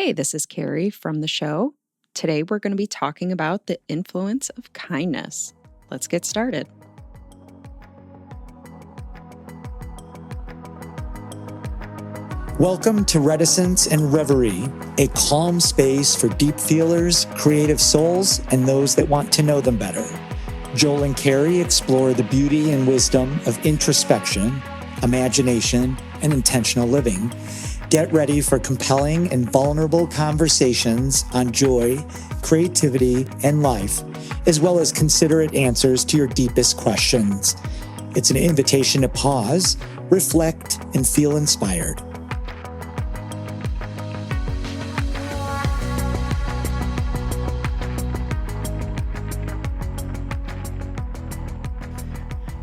Hey, this is Carrie from the show. Today we're going to be talking about the influence of kindness. Let's get started. Welcome to Reticence and Reverie, a calm space for deep feelers, creative souls, and those that want to know them better. Joel and Carrie explore the beauty and wisdom of introspection, imagination, and intentional living. Get ready for compelling and vulnerable conversations on joy, creativity, and life, as well as considerate answers to your deepest questions. It's an invitation to pause, reflect, and feel inspired.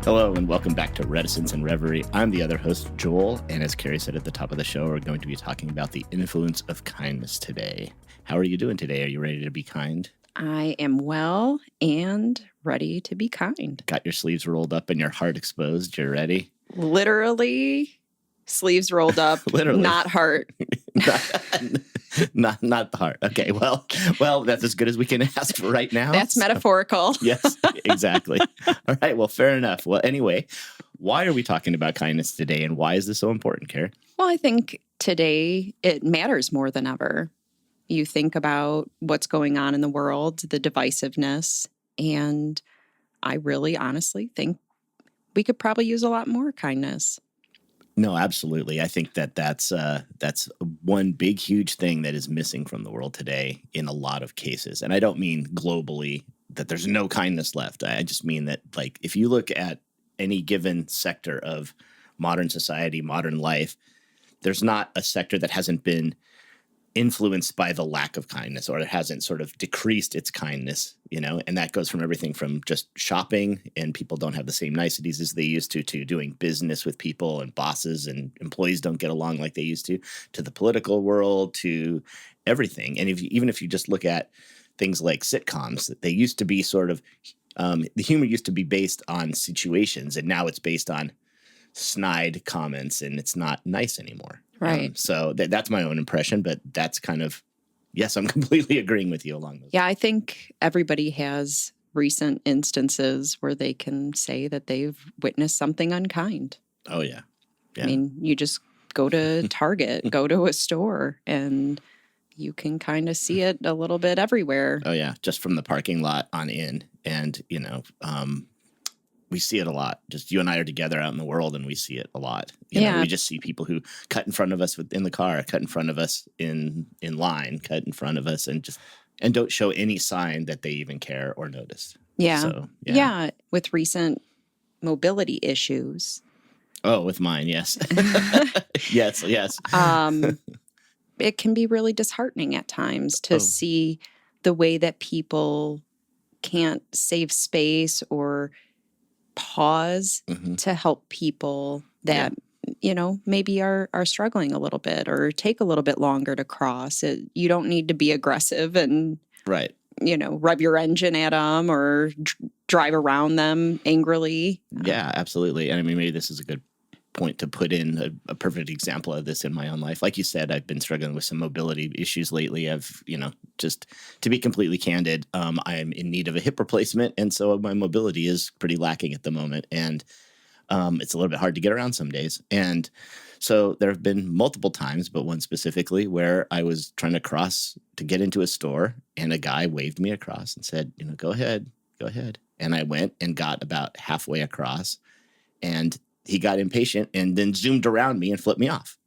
Hello and welcome back to Reticence and Reverie. I'm the other host, Joel, and as Carrie said at the top of the show, we're going to be talking about the influence of kindness today. How are you doing today? Are you ready to be kind? I am well and ready to be kind. Got your sleeves rolled up and your heart exposed. You're ready? Literally, sleeves rolled up, Literally. not heart. not the heart. Okay, well, that's as good as we can ask for right now. That's metaphorical. Yes, exactly. All right, well, fair enough. Well, anyway, why are we talking about kindness today, and why is this so important, Carrie? Well, I think today it matters more than ever. You think about what's going on in the world, the divisiveness, and I really honestly think we could probably use a lot more kindness. No, absolutely. I think that's one big, huge thing that is missing from the world today in a lot of cases. And I don't mean globally that there's no kindness left. I just mean that, like, if you look at any given sector of modern society, modern life, there's not a sector that hasn't been influenced by the lack of kindness, or it hasn't sort of decreased its kindness, and that goes from everything from just shopping, and people don't have the same niceties as they used to doing business with people, and bosses and employees don't get along like they used to the political world, to everything. And even if you just look at things like sitcoms, they used to be sort of, the humor used to be based on situations, and now it's based on snide comments, and it's not nice anymore. Right. So that's my own impression, but that's kind of, yes, I'm completely agreeing with you along those. Yeah, I think everybody has recent instances where they can say that they've witnessed something unkind. Oh, yeah. I mean, you just go to Target, go to a store, and you can kind of see it a little bit everywhere. Oh, yeah. Just from the parking lot on in. And, we see it a lot. Just you and I are together out in the world, and we see it a lot. We just see people who cut in front of us in the car, cut in front of us in line, cut in front of us, and don't show any sign that they even care or notice. Yeah. So, yeah. With recent mobility issues. Oh, with mine, yes. Yes. It can be really disheartening at times to see the way that people can't save space or pause to help people that, maybe are struggling a little bit or take a little bit longer to cross. You don't need to be aggressive and, right. Rev your engine at them or drive around them angrily. Yeah, absolutely. And I mean, maybe this is a good point to put in a perfect example of this in my own life. Like you said, I've been struggling with some mobility issues lately. I've, just to be completely candid, I'm in need of a hip replacement. And so my mobility is pretty lacking at the moment. And it's a little bit hard to get around some days. And so there have been multiple times, but one specifically where I was trying to cross to get into a store, and a guy waved me across and said, go ahead. And I went and got about halfway across, and he got impatient and then zoomed around me and flipped me off.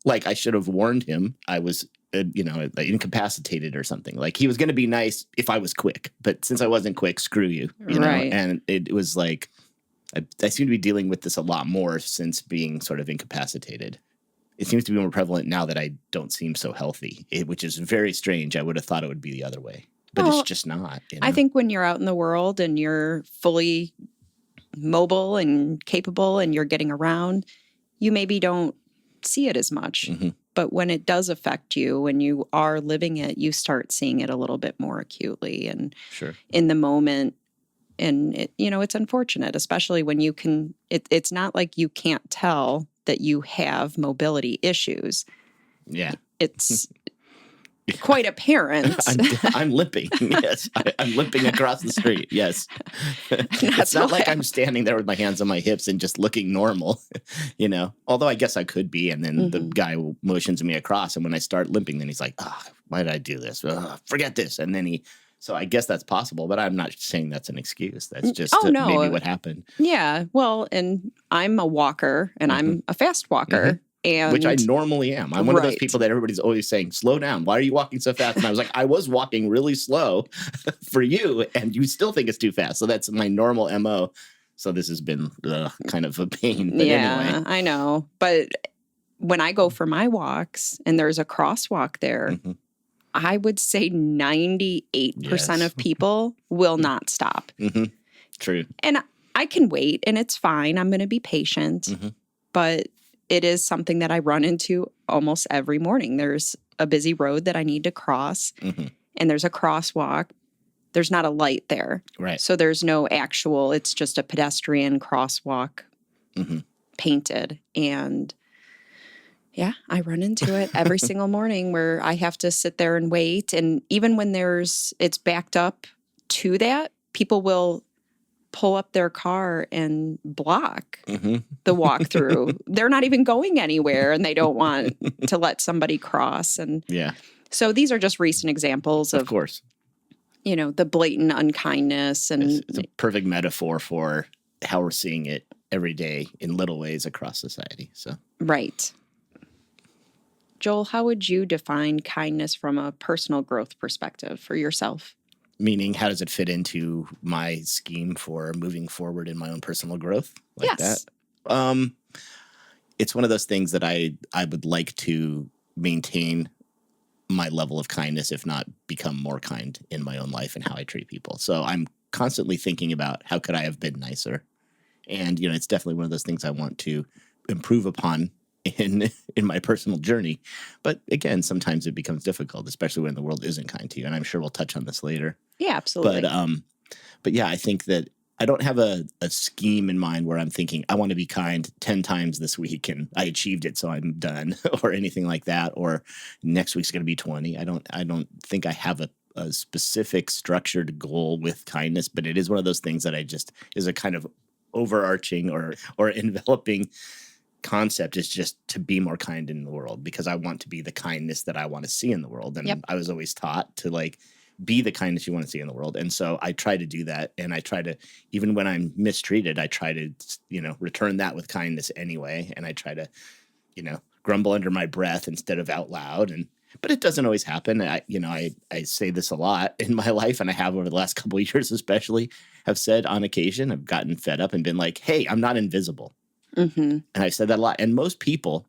Like I should have warned him I was, incapacitated or something. Like he was going to be nice if I was quick. But since I wasn't quick, screw you. Right. And it was like, I seem to be dealing with this a lot more since being sort of incapacitated. It seems to be more prevalent now that I don't seem so healthy, which is very strange. I would have thought it would be the other way. But it's just not. I think when you're out in the world and you're fully mobile and capable and you're getting around, you maybe don't see it as much. But when it does affect you, when you are living it, you start seeing it a little bit more acutely and in the moment. And, it's unfortunate, especially when you can, it's not like you can't tell that you have mobility issues. Yeah. It's quite apparent. I'm limping. Yes, I'm limping across the street. Yes. It's not like I'm standing there with my hands on my hips and just looking normal, although I guess I could be. And then the guy motions me across. And when I start limping, then he's like, why did I do this? Forget this. And then so I guess that's possible, but I'm not saying that's an excuse. That's just maybe what happened. Yeah. Well, and I'm a walker and I'm a fast walker. And which I normally am. I'm one of those people that everybody's always saying, slow down. Why are you walking so fast? And I was like, I was walking really slow for you, and you still think it's too fast. So that's my normal MO. So this has been kind of a pain. But anyway. I know. But when I go for my walks and there's a crosswalk there, I would say 98% of people will not stop. True. And I can wait, and it's fine. I'm going to be patient. But it is something that I run into almost every morning. There's a busy road that I need to cross, and there's a crosswalk. There's not a light there. Right. So there's no actual, it's just a pedestrian crosswalk painted. And yeah, I run into it every single morning where I have to sit there and wait. And even when it's backed up to that, people will pull up their car and block the walkthrough. They're not even going anywhere, and they don't want to let somebody cross. And so these are just recent examples of course, the blatant unkindness. And it's a perfect metaphor for how we're seeing it every day in little ways across society. So right. Joel, how would you define kindness from a personal growth perspective for yourself? Meaning, how does it fit into my scheme for moving forward in my own personal growth? Like that? It's one of those things that I would like to maintain my level of kindness, if not become more kind in my own life and how I treat people. So I'm constantly thinking about how could I have been nicer? And, it's definitely one of those things I want to improve upon in my personal journey. But again, sometimes it becomes difficult, especially when the world isn't kind to you. And I'm sure we'll touch on this later. Yeah, absolutely. But yeah, I think that I don't have a scheme in mind where I'm thinking I want to be kind 10 times this week and I achieved it, so I'm done, or anything like that. Or next week's going to be 20. I don't think I have a specific structured goal with kindness, but it is one of those things that is a kind of overarching or enveloping concept, is just to be more kind in the world, because I want to be the kindness that I want to see in the world. And I was always taught to be the kindness you want to see in the world. And so I try to do that. And I try to, even when I'm mistreated, I try to, return that with kindness anyway. And I try to, grumble under my breath instead of out loud. But it doesn't always happen. I say this a lot in my life, and I have over the last couple of years, especially, have said on occasion, I've gotten fed up and been like, hey, I'm not invisible. And I've said that a lot. And most people,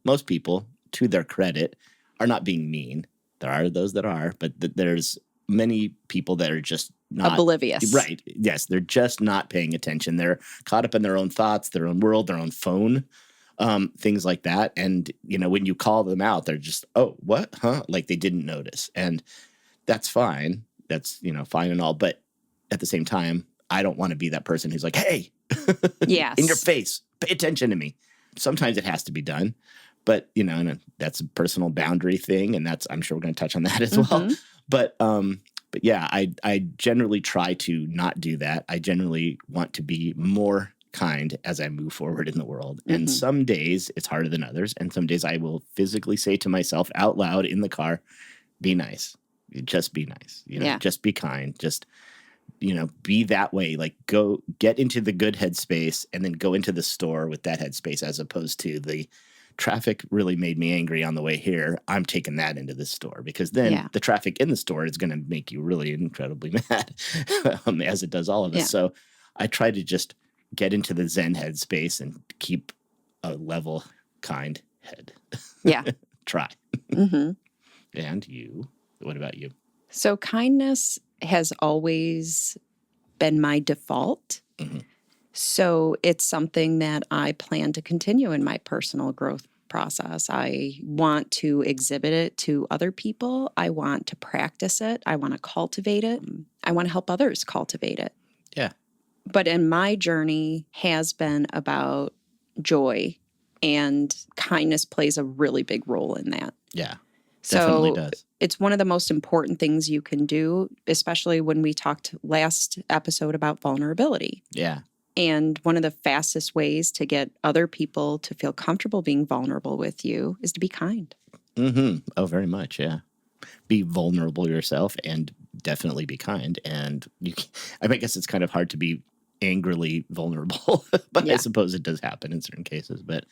to their credit, are not being mean. There are those that are, but there's many people that are just not oblivious. Right. Yes. They're just not paying attention. They're caught up in their own thoughts, their own world, their own phone, things like that. And, when you call them out, they're just, oh, what? Huh? Like they didn't notice. And that's fine. That's, fine and all. But at the same time, I don't want to be that person who's like, hey, yes, in your face, pay attention to me. Sometimes it has to be done. But, and that's a personal boundary thing. And I'm sure we're going to touch on that as well. But yeah, I generally try to not do that. I generally want to be more kind as I move forward in the world. And some days it's harder than others. And some days I will physically say to myself out loud in the car, be nice. Just be nice. Just be kind. Just, be that way. Like go get into the good headspace and then go into the store with that headspace, as opposed to the traffic really made me angry on the way here. I'm taking that into the store, because then the traffic in the store is going to make you really incredibly mad, as it does all of us. Yeah. So I try to just get into the Zen headspace and keep a level, kind head. Yeah. Try. And you? What about you? So kindness has always been my default. So it's something that I plan to continue in my personal growth process. I want to exhibit it to other people. I want to practice it. I want to cultivate it. I want to help others cultivate it. Yeah. But in my journey has been about joy, and kindness plays a really big role in that. Yeah. Definitely So does. it's one of the most important things you can do, especially when we talked last episode about vulnerability. Yeah. And one of the fastest ways to get other people to feel comfortable being vulnerable with you is to be kind. Oh, very much. Yeah. Be vulnerable yourself and definitely be kind. And I guess it's kind of hard to be angrily vulnerable, but I suppose it does happen in certain cases. But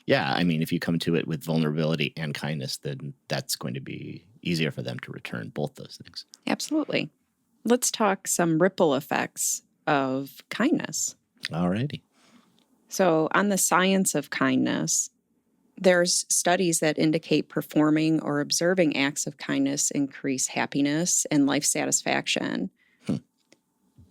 yeah, I mean, if you come to it with vulnerability and kindness, then that's going to be easier for them to return both those things. Absolutely. Let's talk some ripple effects of kindness. Alrighty. So, on the science of kindness, there's studies that indicate performing or observing acts of kindness increase happiness and life satisfaction.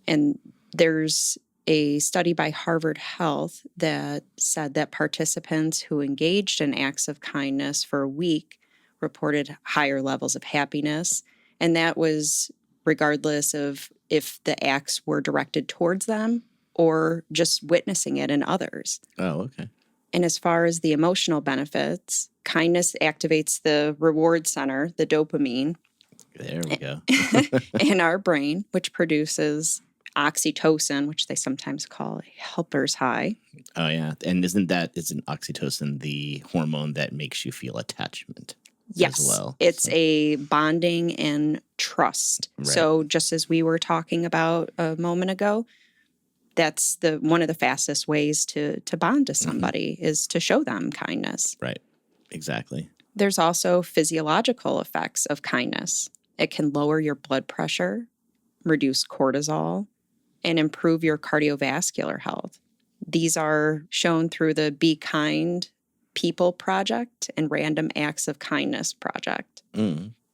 And there's a study by Harvard Health that said that participants who engaged in acts of kindness for a week reported higher levels of happiness. And that was regardless of if the acts were directed towards them or just witnessing it in others. Oh, okay. And as far as the emotional benefits, kindness activates the reward center, the dopamine. There we go. In our brain, which produces oxytocin, which they sometimes call a helper's high. Oh, yeah. And isn't oxytocin the hormone that makes you feel attachment? Yes, as well? It's a bonding and trust. Right. So just as we were talking about a moment ago, that's one of the fastest ways to bond to somebody is to show them kindness. Right. Exactly. There's also physiological effects of kindness. It can lower your blood pressure, reduce cortisol, and improve your cardiovascular health. These are shown through the Be Kind People Project and Random Acts of Kindness Project.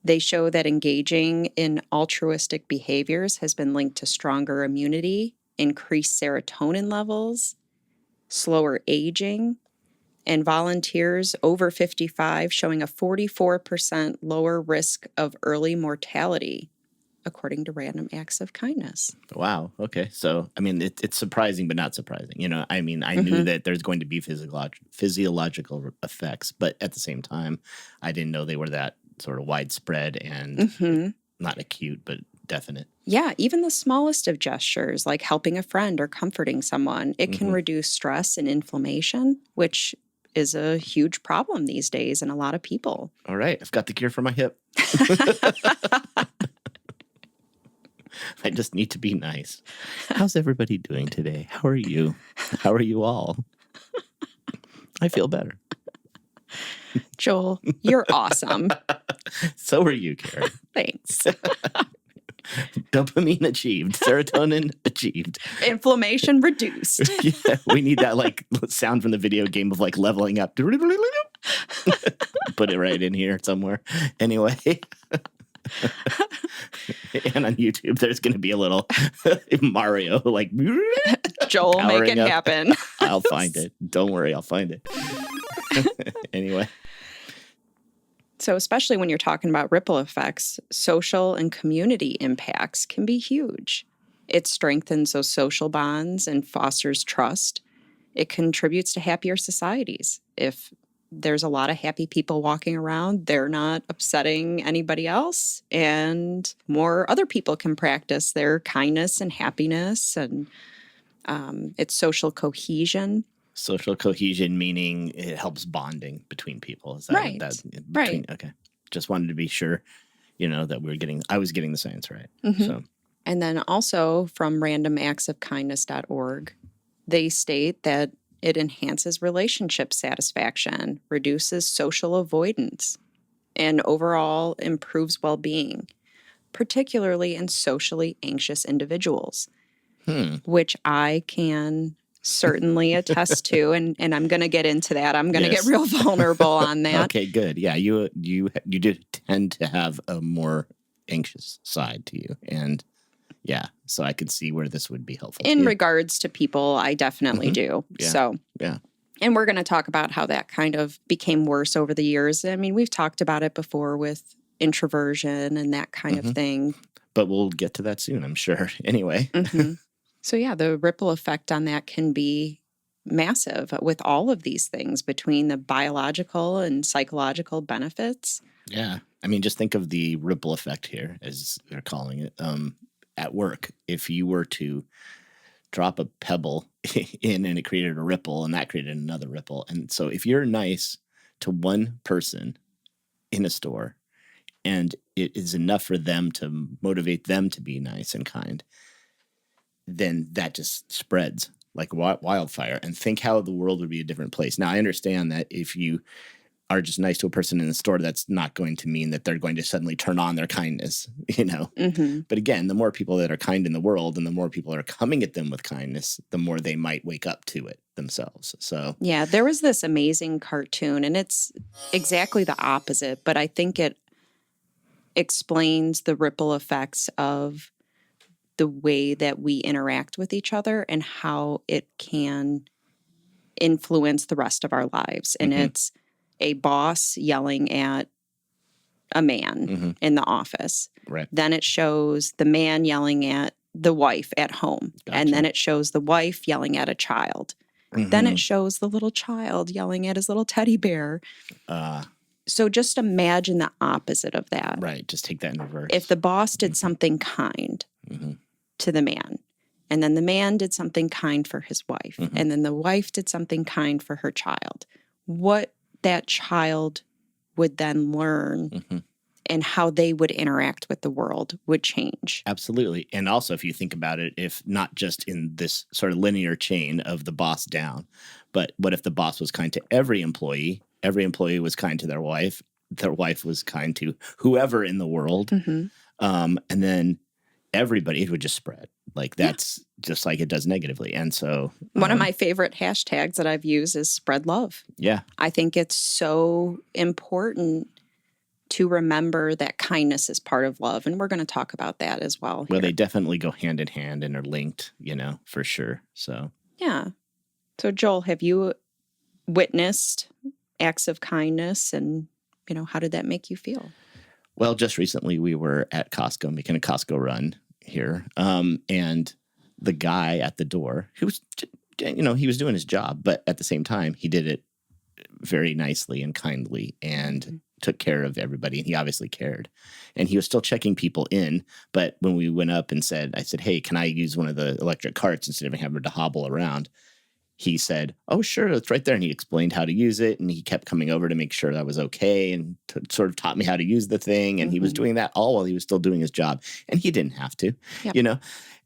They show that engaging in altruistic behaviors has been linked to stronger immunity, increased serotonin levels, slower aging, and volunteers over 55 showing a 44% lower risk of early mortality, according to Random Acts of Kindness. Wow. Okay. So, I mean, it's surprising, but not surprising. I mean, I knew that there's going to be physiological effects, but at the same time, I didn't know they were that sort of widespread and not acute, but definite. Yeah, even the smallest of gestures, like helping a friend or comforting someone, it can reduce stress and inflammation, which is a huge problem these days in a lot of people. All right. I've got the cure for my hip. I just need to be nice. How's everybody doing today? How are you? How are you all? I feel better. Joel, you're awesome. So are you, Carrie. Thanks. Dopamine achieved. Serotonin achieved. Inflammation reduced. Yeah, we need that sound from the video game of leveling up. Put it right in here somewhere. Anyway. And on YouTube, there's going to be a little Mario Joel, make it happen. I'll find it. Don't worry, I'll find it. Anyway. So especially when you're talking about ripple effects, social and community impacts can be huge. It strengthens those social bonds and fosters trust. It contributes to happier societies. If there's a lot of happy people walking around, they're not upsetting anybody else, and more other people can practice their kindness and happiness, and it's social cohesion. Social cohesion meaning it helps bonding between people. Is that right? Right. Okay. Just wanted to be sure, that I was getting the science right. So, and then also from randomactsofkindness.org, they state that it enhances relationship satisfaction, reduces social avoidance, and overall improves well-being, particularly in socially anxious individuals, which I can certainly attest to, and I'm going to get into that. I'm going to get real vulnerable on that. Okay, good. Yeah, you did tend to have a more anxious side to you, and yeah, so I could see where this would be helpful. In regards to people, I definitely do. Yeah. So, yeah. And we're going to talk about how that kind of became worse over the years. I mean, we've talked about it before with introversion and that kind of thing. But we'll get to that soon, I'm sure. Anyway. So, yeah, the ripple effect on that can be massive with all of these things between the biological and psychological benefits. Yeah. I mean, just think of the ripple effect here, as they're calling it, at work. If you were to drop a pebble in and it created a ripple and that created another ripple. And so if you're nice to one person in a store and it is enough for them to motivate them to be nice and kind, then that just spreads like wildfire. And think how the world would be a different place. Now, I understand that if you are just nice to a person in the store, that's not going to mean that they're going to suddenly turn on their kindness, you know? Mm-hmm. But again, the more people that are kind in the world and the more people are coming at them with kindness, the more they might wake up to it themselves. So, Yeah, there was this amazing cartoon, and it's exactly the opposite, but I think it explains the ripple effects of the way that we interact with each other and how it can influence the rest of our lives. And it's a boss yelling at a man in the office. right. Then it shows the man yelling at the wife at home. And then it shows the wife yelling at a child. Then it shows the little child yelling at his little teddy bear. So just imagine the opposite of that. Right. Just take that in reverse. If the boss did something kind to the man, and then the man did something kind for his wife, and then the wife did something kind for her child, what that child would then learn and how they would interact with the world would change. Absolutely. And also, if you think about it, if not just in this sort of linear chain of the boss down, but what if the boss was kind to every employee was kind to their wife was kind to whoever in the world, and then everybody, it would just spread. Like that's just like it does negatively. And so one of my favorite hashtags that I've used is spread love. Yeah. I think it's so important to remember that kindness is part of love. And we're going to talk about that as well. Well, they definitely go hand in hand and are linked, you know, for sure. So, yeah. So, Joel, have you witnessed acts of kindness and, you know, how did that make you feel? Well, just recently we were at Costco making a Costco run here. And the guy at the door, who was, you know, he was doing his job, but at the same time, he did it very nicely and kindly and took care of everybody. And he obviously cared. And he was still checking people in. But when we went up and I said, hey, can I use one of the electric carts instead of having to hobble around? He said, oh, sure, it's right there. And he explained how to use it. And he kept coming over to make sure that was okay and sort of taught me how to use the thing. And he was doing that all while he was still doing his job. And he didn't have to, you know.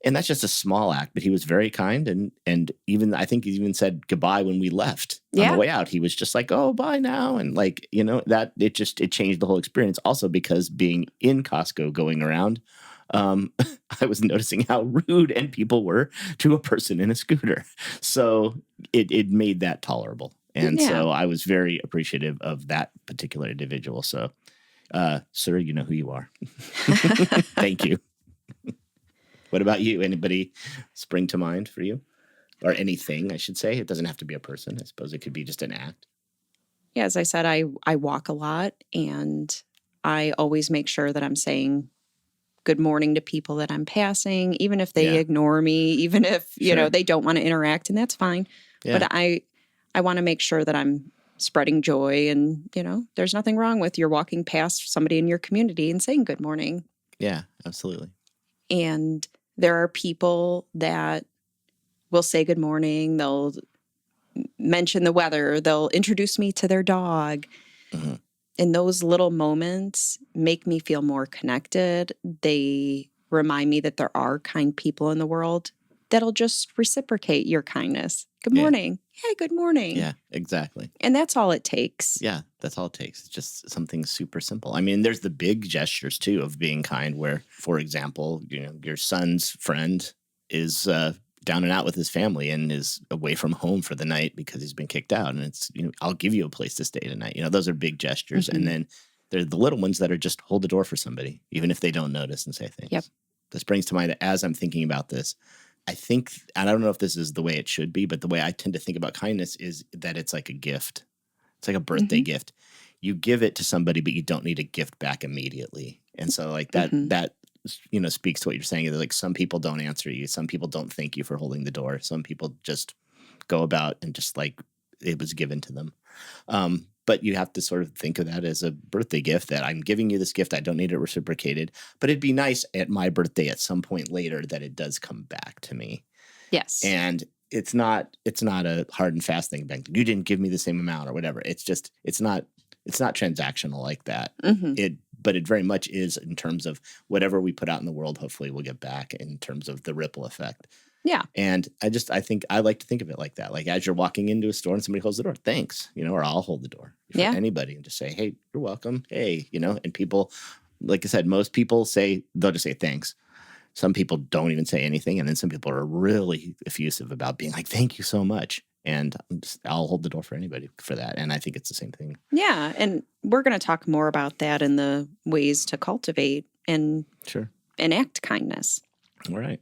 And that's just a small act, but he was very kind. And even, I think he even said goodbye when we left on the way out. He was just like, oh, bye now. And like, you know, that it changed the whole experience. Also because being in Costco going around, I was noticing how rude and people were to a person in a scooter. So it made that tolerable. And so I was very appreciative of that particular individual. So, sir, you know who you are. Thank you. What about you? Anybody spring to mind for you? Or anything, I should say. It doesn't have to be a person. I suppose it could be just an act. Yeah, as I said, I walk a lot, and I always make sure that I'm saying good morning to people that I'm passing, even if they ignore me, even if, you know, they don't want to interact, and that's fine. Yeah. But I want to make sure that I'm spreading joy, and, you know, there's nothing wrong with you're walking past somebody in your community and saying good morning. Yeah, absolutely. And there are people that will say good morning. They'll mention the weather. They'll introduce me to their dog. And those little moments make me feel more connected. They remind me that there are kind people in the world that'll just reciprocate your kindness. Good morning. Hey, good morning. Yeah, exactly. And that's all it takes. Yeah, that's all it takes. It's just something super simple. I mean, there's the big gestures, too, of being kind where, for example, you know, your son's friend is down and out with his family and is away from home for the night because he's been kicked out. And it's, you know, I'll give you a place to stay tonight. You know, those are big gestures. And then there's the little ones that are just hold the door for somebody, even if they don't notice and say things. Yep. This brings to mind that as I'm thinking about this, I think, and I don't know if this is the way it should be, but the way I tend to think about kindness is that it's like a gift. It's like a birthday gift. You give it to somebody, but you don't need a gift back immediately. And so like that, you know, speaks to what you're saying. Is like some people don't answer you. Some people don't thank you for holding the door. Some people just go about and just like it was given to them. But you have to sort of think of that as a birthday gift, that I'm giving you this gift. I don't need it reciprocated, but it'd be nice at my birthday at some point later that it does come back to me. Yes. And it's not a hard and fast thing. You didn't give me the same amount or whatever. It's just, it's not transactional like that. But it very much is in terms of whatever we put out in the world, hopefully we'll get back in terms of the ripple effect. Yeah. And I think I like to think of it like that. Like as you're walking into a store and somebody holds the door, thanks, or I'll hold the door for anybody and just say, hey, you're welcome. Hey, and people, like I said, most people they'll just say thanks. Some people don't even say anything. And then some people are really effusive about being like, thank you so much. And I'll hold the door for anybody for that. And I think it's the same thing. Yeah. And we're going to talk more about that in the ways to cultivate and enact kindness. All right.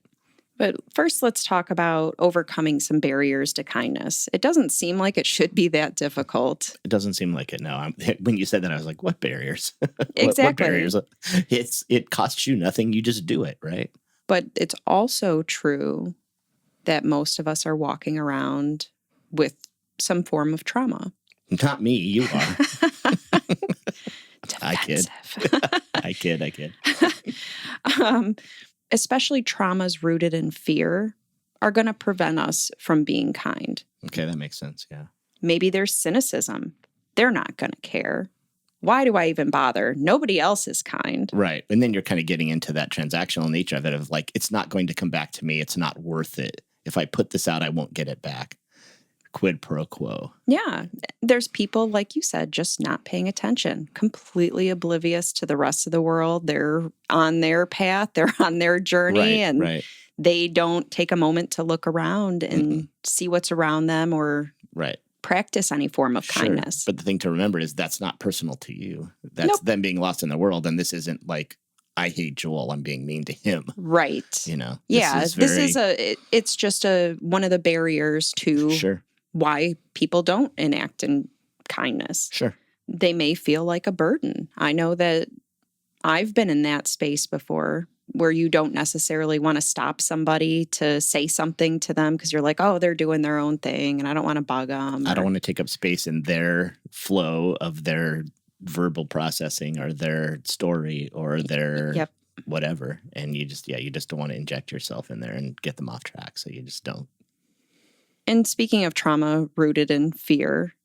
But first, let's talk about overcoming some barriers to kindness. It doesn't seem like it should be that difficult. It doesn't seem like it, no. When you said that, I was like, what barriers? Exactly. What barriers? It costs you nothing. You just do it, right? But it's also true that most of us are walking around with some form of trauma. Not me. You are. I kid. I kid. Especially traumas rooted in fear are going to prevent us from being kind. Okay, that makes sense, yeah. Maybe there's cynicism. They're not going to care. Why do I even bother? Nobody else is kind. Right. And then you're kind of getting into that transactional nature of it, of like, it's not going to come back to me. It's not worth it. If I put this out, I won't get it back. Quid pro quo. Yeah. There's people, like you said, just not paying attention, completely oblivious to the rest of the world. They're on their path. They're on their journey. They don't take a moment to look around and see what's around them or practice any form of kindness. But the thing to remember is that's not personal to you. That's them being lost in the world. And this isn't like, I hate Joel, I'm being mean to him. Right. It's just one of the barriers to why people don't enact in kindness. Sure. They may feel like a burden. I know that I've been in that space before where you don't necessarily want to stop somebody to say something to them because you're like, oh, they're doing their own thing and I don't want to bug them. I don't want to take up space in their flow of their verbal processing or their story or their whatever. And you just don't want to inject yourself in there and get them off track. So you just don't. And speaking of trauma rooted in fear,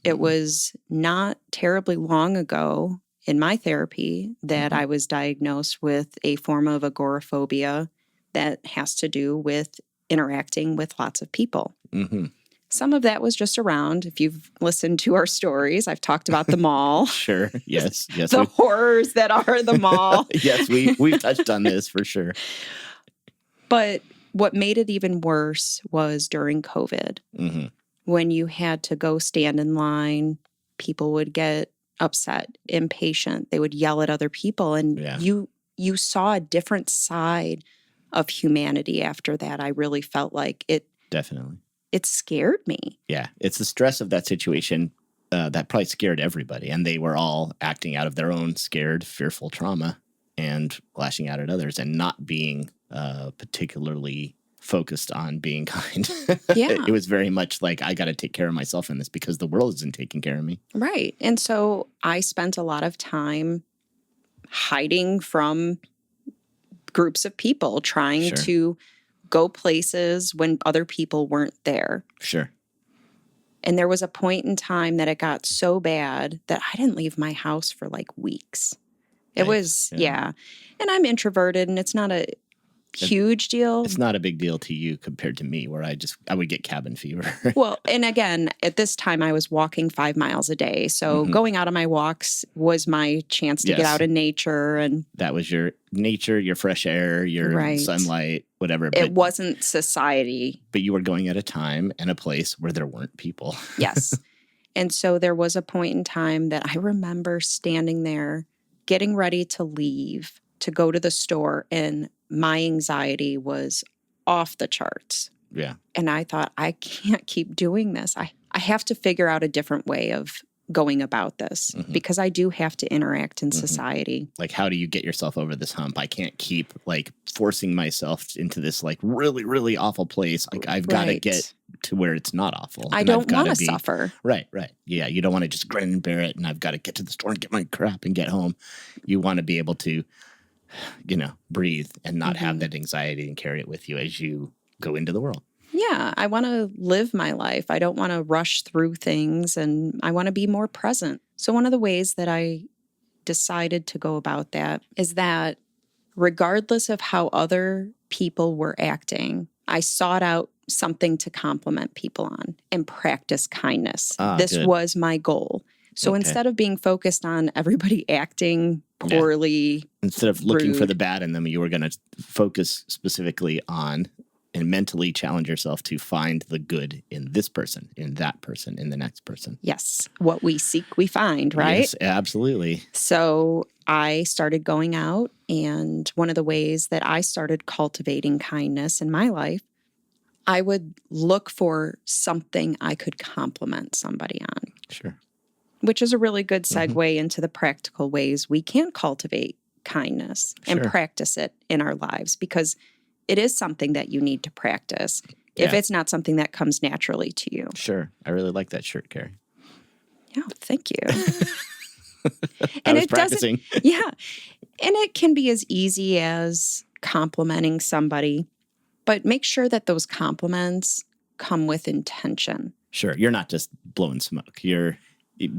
it was not terribly long ago in my therapy that I was diagnosed with a form of agoraphobia that has to do with interacting with lots of people. Some of that was just around. If you've listened to our stories, I've talked about the mall. Sure. Yes. The horrors that are the mall. Yes, we've touched on this for sure. But what made it even worse was during COVID. When you had to go stand in line, people would get upset, impatient. They would yell at other people. And you saw a different side of humanity after that. I really felt like it. Definitely. It scared me. Yeah. It's the stress of that situation that probably scared everybody. And they were all acting out of their own scared, fearful trauma and lashing out at others and not being particularly focused on being kind. It was very much like, I got to take care of myself in this because the world isn't taking care of me. Right. And so I spent a lot of time hiding from groups of people, trying to go places when other people weren't there. Sure. And there was a point in time that it got so bad that I didn't leave my house for like weeks. It was, And I'm introverted and it's not a huge deal. It's not a big deal to you compared to me where I would get cabin fever. Well, and again, at this time I was walking 5 miles a day. So going out on my walks was my chance to get out in nature. And that was your nature, your fresh air, your sunlight, whatever. It wasn't society. But you were going at a time and a place where there weren't people. Yes. And so there was a point in time that I remember standing there, getting ready to leave, to go to the store, and my anxiety was off the charts. Yeah. And I thought, I can't keep doing this. I have to figure out a different way of going about this because I do have to interact in society. Like, how do you get yourself over this hump? I can't keep like forcing myself into this like really, really awful place. Like I've got to get to where it's not awful. I And don't I've gotta want to be- suffer. Right. Yeah, you don't want to just grin and bear it, and I've got to get to the store and get my crap and get home. You want to be able to, breathe and not have that anxiety and carry it with you as you go into the world. Yeah, I want to live my life. I don't want to rush through things, and I want to be more present. So one of the ways that I decided to go about that is that regardless of how other people were acting, I sought out something to compliment people on and practice kindness. This Good. was my goal. So Okay. instead of being focused on everybody acting poorly, Instead of looking for rude. the bad in them, you were going to focus specifically on and mentally challenge yourself to find the good in this person, in that person, in the next person. yes, what we seek, we find, right? Yes, absolutely. So I started going out, and one of the ways that I started cultivating kindness in my life, I would look for something I could compliment somebody on, Sure. which is a really good segue into the practical ways we can cultivate kindness and Sure. practice it in our lives, because it is something that you need to practice if Yeah. it's not something that comes naturally to you. Sure. I really like that shirt, Carrie. Yeah, thank you. I was it doesn't- practicing. Yeah. And it can be as easy as complimenting somebody, but make sure that those compliments come with intention. Sure. You're not just blowing smoke. You're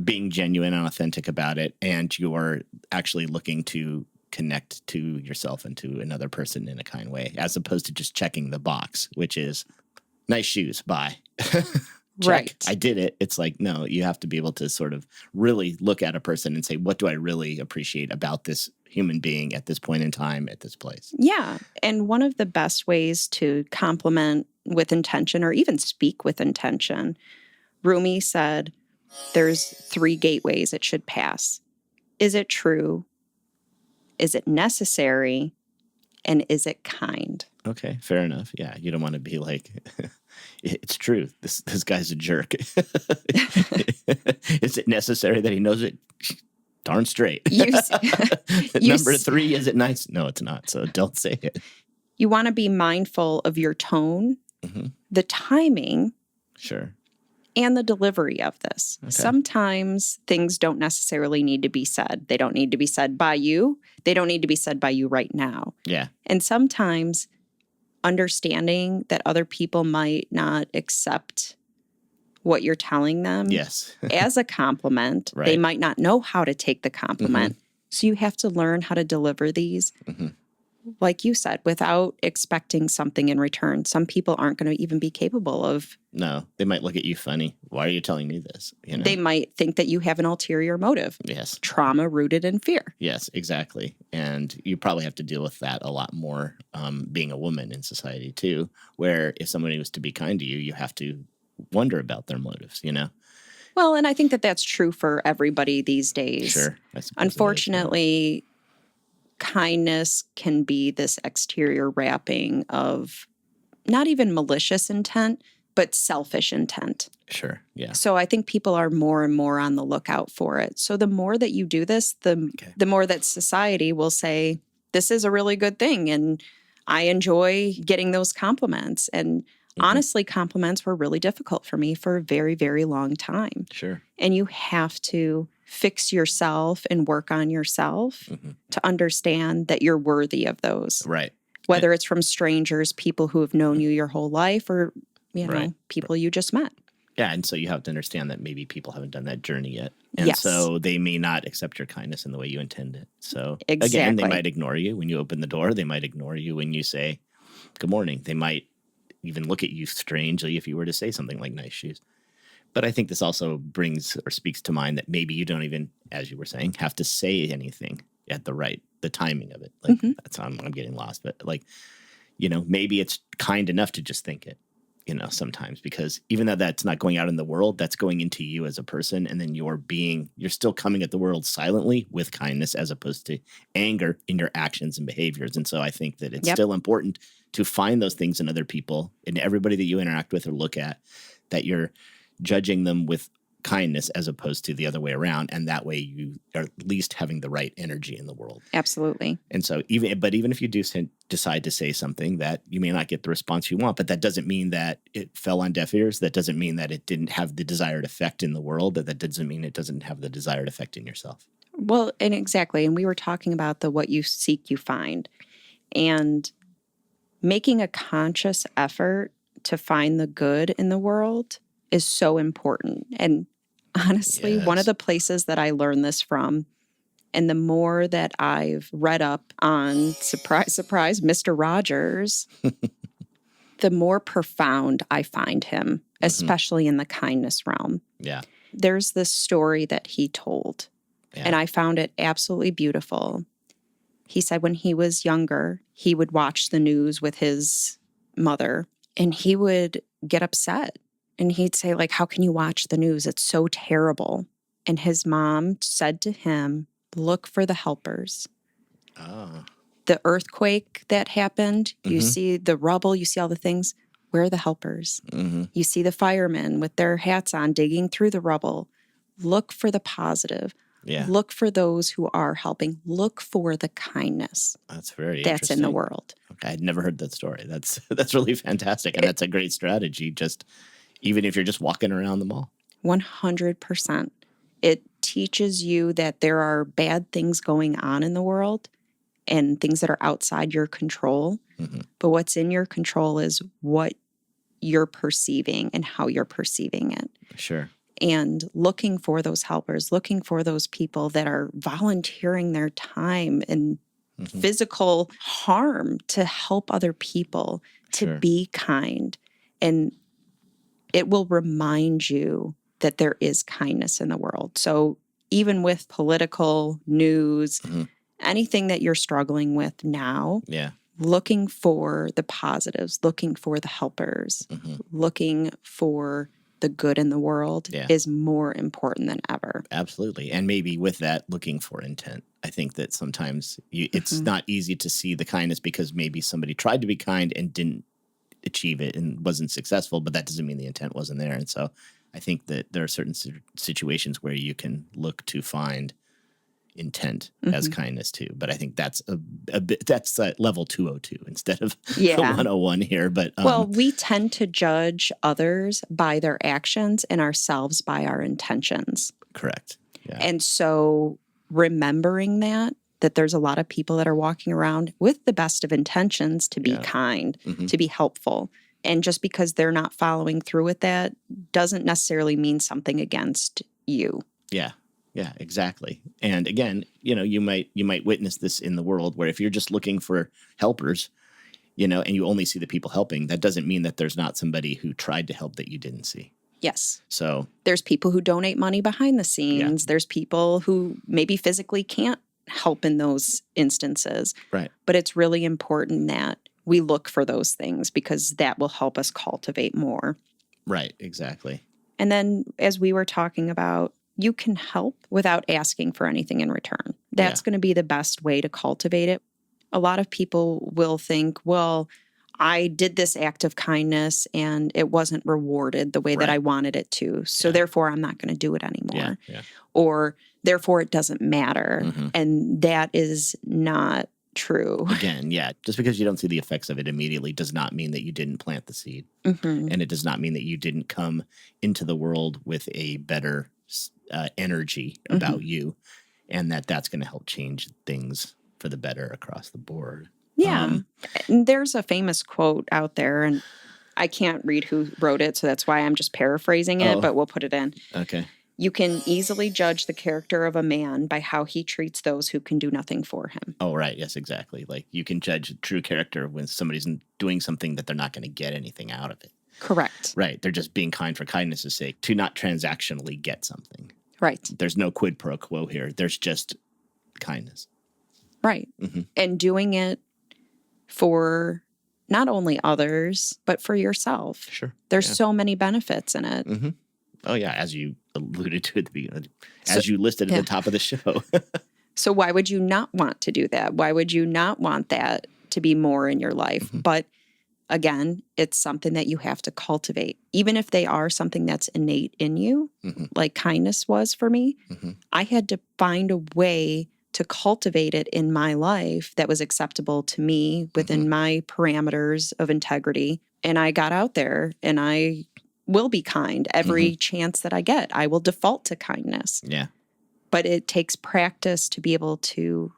being genuine and authentic about it, and you're actually looking to connect to yourself and to another person in a kind way, as opposed to just checking the box, which is nice shoes, bye. Check. Right. I did it. It's like, no, you have to be able to sort of really look at a person and say, what do I really appreciate about this human being at this point in time, at this place? Yeah. And one of the best ways to compliment with intention, or even speak with intention, Rumi said there's 3 gateways it should pass. Is it true? Is it necessary? And is it kind? Okay, fair enough. Yeah, you don't want to be like, it's true. This guy's a jerk. Is it necessary that he knows it? Darn straight. Number 3, is it nice? No, it's not. So don't say it. You want to be mindful of your tone, the timing, Sure. and the delivery of this. Okay. Sometimes things don't necessarily need to be said. They don't need to be said by you. They don't need to be said by you right now. Yeah. And sometimes understanding that other people might not accept what you're telling them Yes. as a compliment. Right. They might not know how to take the compliment. So you have to learn how to deliver these, like you said, without expecting something in return. Some people aren't going to even be capable of. No, they might look at you funny. Why are you telling me this? They might think that you have an ulterior motive. Yes. Trauma rooted in fear. Yes, exactly. And you probably have to deal with that a lot more being a woman in society too, where if somebody was to be kind to you, you have to wonder about their motives, Well, and I think that that's true for everybody these days. Sure. I suppose it is, yeah. Unfortunately, kindness can be this exterior wrapping of not even malicious intent, but selfish intent. Sure. Yeah. So I think people are more and more on the lookout for it. So the more that you do this, the more that society will say, this is a really good thing. And I enjoy getting those compliments. And honestly, compliments were really difficult for me for a very, very long time. Sure. And you have to fix yourself and work on yourself to understand that you're worthy of those. Right. Whether it's from strangers, people who have known you your whole life, or, Right. people you just met. Yeah. And so you have to understand that maybe people haven't done that journey yet. And Yes. so they may not accept your kindness in the way you intend it. So again, Exactly. they might ignore you when you open the door. They might ignore you when you say, good morning. They might even look at you strangely if you were to say something like nice shoes. But I think this also brings or speaks to mind that maybe you don't even, as you were saying, have to say anything at the timing of it. Like that's I'm getting lost. But maybe it's kind enough to just think it, sometimes, because even though that's not going out in the world, that's going into you as a person. And then you're still coming at the world silently with kindness as opposed to anger in your actions and behaviors. And so I think that it's still important to find those things in other people and everybody that you interact with or look at, that you're judging them with kindness as opposed to the other way around. And that way you are at least having the right energy in the world. Absolutely. And so even if you do decide to say something that you may not get the response you want, but that doesn't mean that it fell on deaf ears. That doesn't mean that it didn't have the desired effect in the world. That doesn't mean it doesn't have the desired effect in yourself. Well, and exactly. And we were talking about the what you seek, you find. And making a conscious effort to find the good in the world is so important. And honestly, one of the places that I learned this from, and the more that I've read up on, surprise, surprise, Mr. Rogers, the more profound I find him, especially in the kindness realm. Yeah. There's this story that he told, and I found it absolutely beautiful. He said when he was younger, he would watch the news with his mother, and he would get upset. And he'd say, like, how can you watch the news? It's so terrible. And his mom said to him, look for the helpers. Oh. The earthquake that happened, you see the rubble, you see all the things. Where are the helpers? You see the firemen with their hats on digging through the rubble. Look for the positive. Yeah. Look for those who are helping. Look for the kindness That's very that's in the world. Okay, I'd never heard that story. That's really fantastic. And that's a great strategy, just even if you're just walking around the mall. 100%. It teaches you that there are bad things going on in the world and things that are outside your control. But what's in your control is what you're perceiving and how you're perceiving it. Sure. And looking for those helpers, looking for those people that are volunteering their time and physical harm to help other people, to be kind. And it will remind you that there is kindness in the world. So even with political news, anything that you're struggling with now, looking for the positives, looking for the helpers, looking for the good in the world is more important than ever. Absolutely. And maybe with that, looking for intent. I think that sometimes it's not easy to see the kindness because maybe somebody tried to be kind and didn't achieve it and wasn't successful, but that doesn't mean the intent wasn't there. And so I think that there are certain situations where you can look to find intent as kindness too. But I think that's a bit, that's level 202 instead of 101 here. But well, we tend to judge others by their actions and ourselves by our intentions. Correct. Yeah. And so remembering that there's a lot of people that are walking around with the best of intentions to be kind, to be helpful. And just because they're not following through with that doesn't necessarily mean something against you. Yeah. Yeah, exactly. And again, you might witness this in the world where if you're just looking for helpers, and you only see the people helping, that doesn't mean that there's not somebody who tried to help that you didn't see. Yes. So there's people who donate money behind the scenes. There's people who maybe physically can't help in those instances. Right. But it's really important that we look for those things because that will help us cultivate more. Right, exactly. And then as we were talking about, you can help without asking for anything in return. That's going to be the best way to cultivate it. A lot of people will think, well, I did this act of kindness and it wasn't rewarded the way that I wanted it to. So therefore, I'm not going to do it anymore. Or therefore, it doesn't matter. And that is not true. Again, just because you don't see the effects of it immediately does not mean that you didn't plant the seed. And it does not mean that you didn't come into the world with a better energy about you, and that's going to help change things for the better across the board. Yeah. There's a famous quote out there, and I can't read who wrote it, so that's why I'm just paraphrasing it, but we'll put it in. Okay. You can easily judge the character of a man by how he treats those who can do nothing for him. Oh, right. Yes, exactly. Like you can judge true character when somebody's doing something that they're not going to get anything out of it. Correct. Right. They're just being kind for kindness' sake to not transactionally get something. Right. There's no quid pro quo here. There's just kindness. Right. And doing it for not only others, but for yourself. Sure. There's so many benefits in it. Oh, yeah. As you alluded to at the beginning, as you listed at the top of the show. So why would you not want to do that? Why would you not want that to be more in your life? But again, it's something that you have to cultivate. Even if they are something that's innate in you, like kindness was for me, I had to find a way to cultivate it in my life that was acceptable to me within my parameters of integrity. And I got out there and I will be kind every chance that I get. I will default to kindness. Yeah. But it takes practice to be able to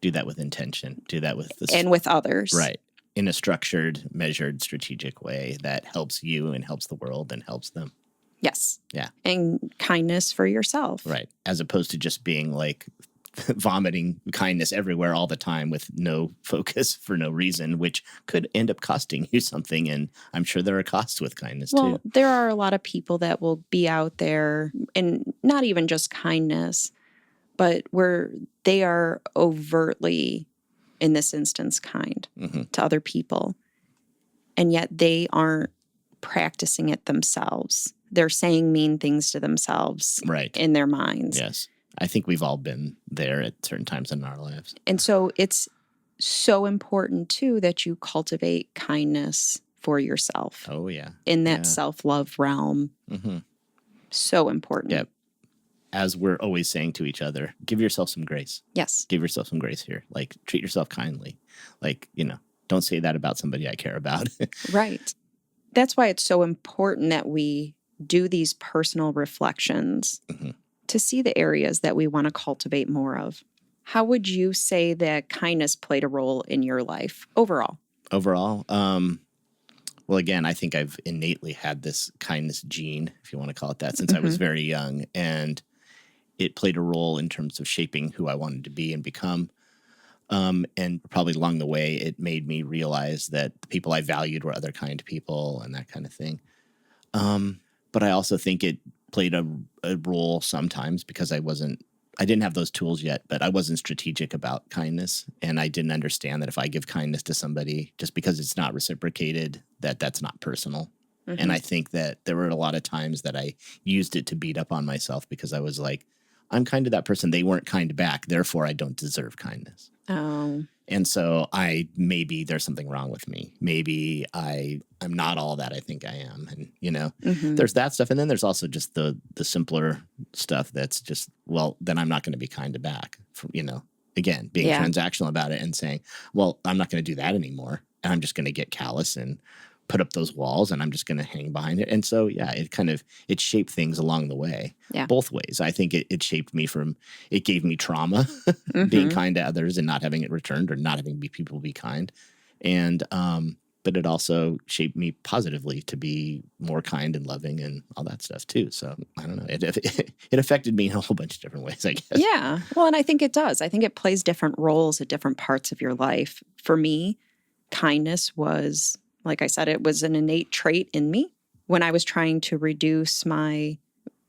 do that with intention, do that with this. And with others. Right. In a structured, measured, strategic way that helps you and helps the world and helps them. Yes. Yeah. And kindness for yourself. Right. As opposed to just being like vomiting kindness everywhere all the time with no focus for no reason, which could end up costing you something. And I'm sure there are costs with kindness too. Well, there are a lot of people that will be out there, and not even just kindness, but where they are overtly, in this instance, kind to other people. And yet they aren't practicing it themselves. They're saying mean things to themselves in their minds. Yes. I think we've all been there at certain times in our lives. And so it's so important, too, that you cultivate kindness for yourself. Oh, yeah. In that self-love realm. So important. Yep. As we're always saying to each other, give yourself some grace. Yes. Give yourself some grace here. Like, treat yourself kindly. Like, don't say that about somebody I care about. Right. That's why it's so important that we do these personal reflections to see the areas that we want to cultivate more of. How would you say that kindness played a role in your life overall? Overall, well, again, I think I've innately had this kindness gene, if you want to call it that, since I was very young. And it played a role in terms of shaping who I wanted to be and become. And probably along the way, it made me realize that the people I valued were other kind people and that kind of thing. But I also think it played a role sometimes because I didn't have those tools yet, but I wasn't strategic about kindness. And I didn't understand that if I give kindness to somebody, just because it's not reciprocated, that's not personal. And I think that there were a lot of times that I used it to beat up on myself because I was like, I'm kind to that person. They weren't kind back. Therefore, I don't deserve kindness. Oh. And so maybe there's something wrong with me. Maybe I'm not all that I think I am. And, there's that stuff. And then there's also just the simpler stuff that's just, well, then I'm not going to be kind to back. Again, being transactional about it and saying, well, I'm not going to do that anymore. And I'm just going to get callous and put up those walls and I'm just going to hang behind it. And so, it shaped things along the way, both ways. I think it shaped me it gave me trauma, being kind to others and not having it returned or not having people be kind. And, but it also shaped me positively to be more kind and loving and all that stuff too. So I don't know. It affected me in a whole bunch of different ways, I guess. Yeah. Well, and I think it does. I think it plays different roles at different parts of your life. For me, kindness was, like I said, it was an innate trait in me. When I was trying to reduce my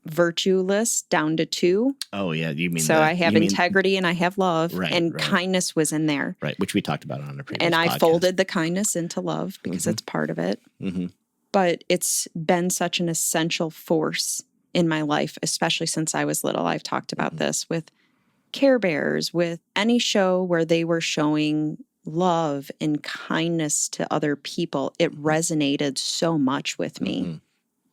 virtue list down to 2. Oh, yeah. You mean so I have integrity and I have love, and right. kindness was in there. Right, which we talked about on a previous And I podcast. folded the kindness into love because it's part of it. But it's been such an essential force in my life, especially since I was little. I've talked about this with Care Bears, with any show where they were showing love and kindness to other people. It resonated so much with me.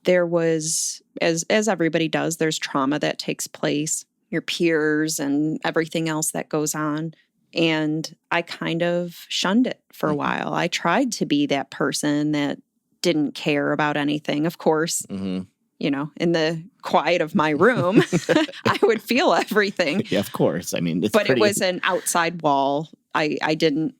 There was, as everybody does, there's trauma that takes place, your peers and everything else that goes on. And I kind of shunned it for a while. I tried to be that person that didn't care about anything. Of course, in the quiet of my room, I would feel everything. Yeah, of course. I mean, it was an outside wall. I didn't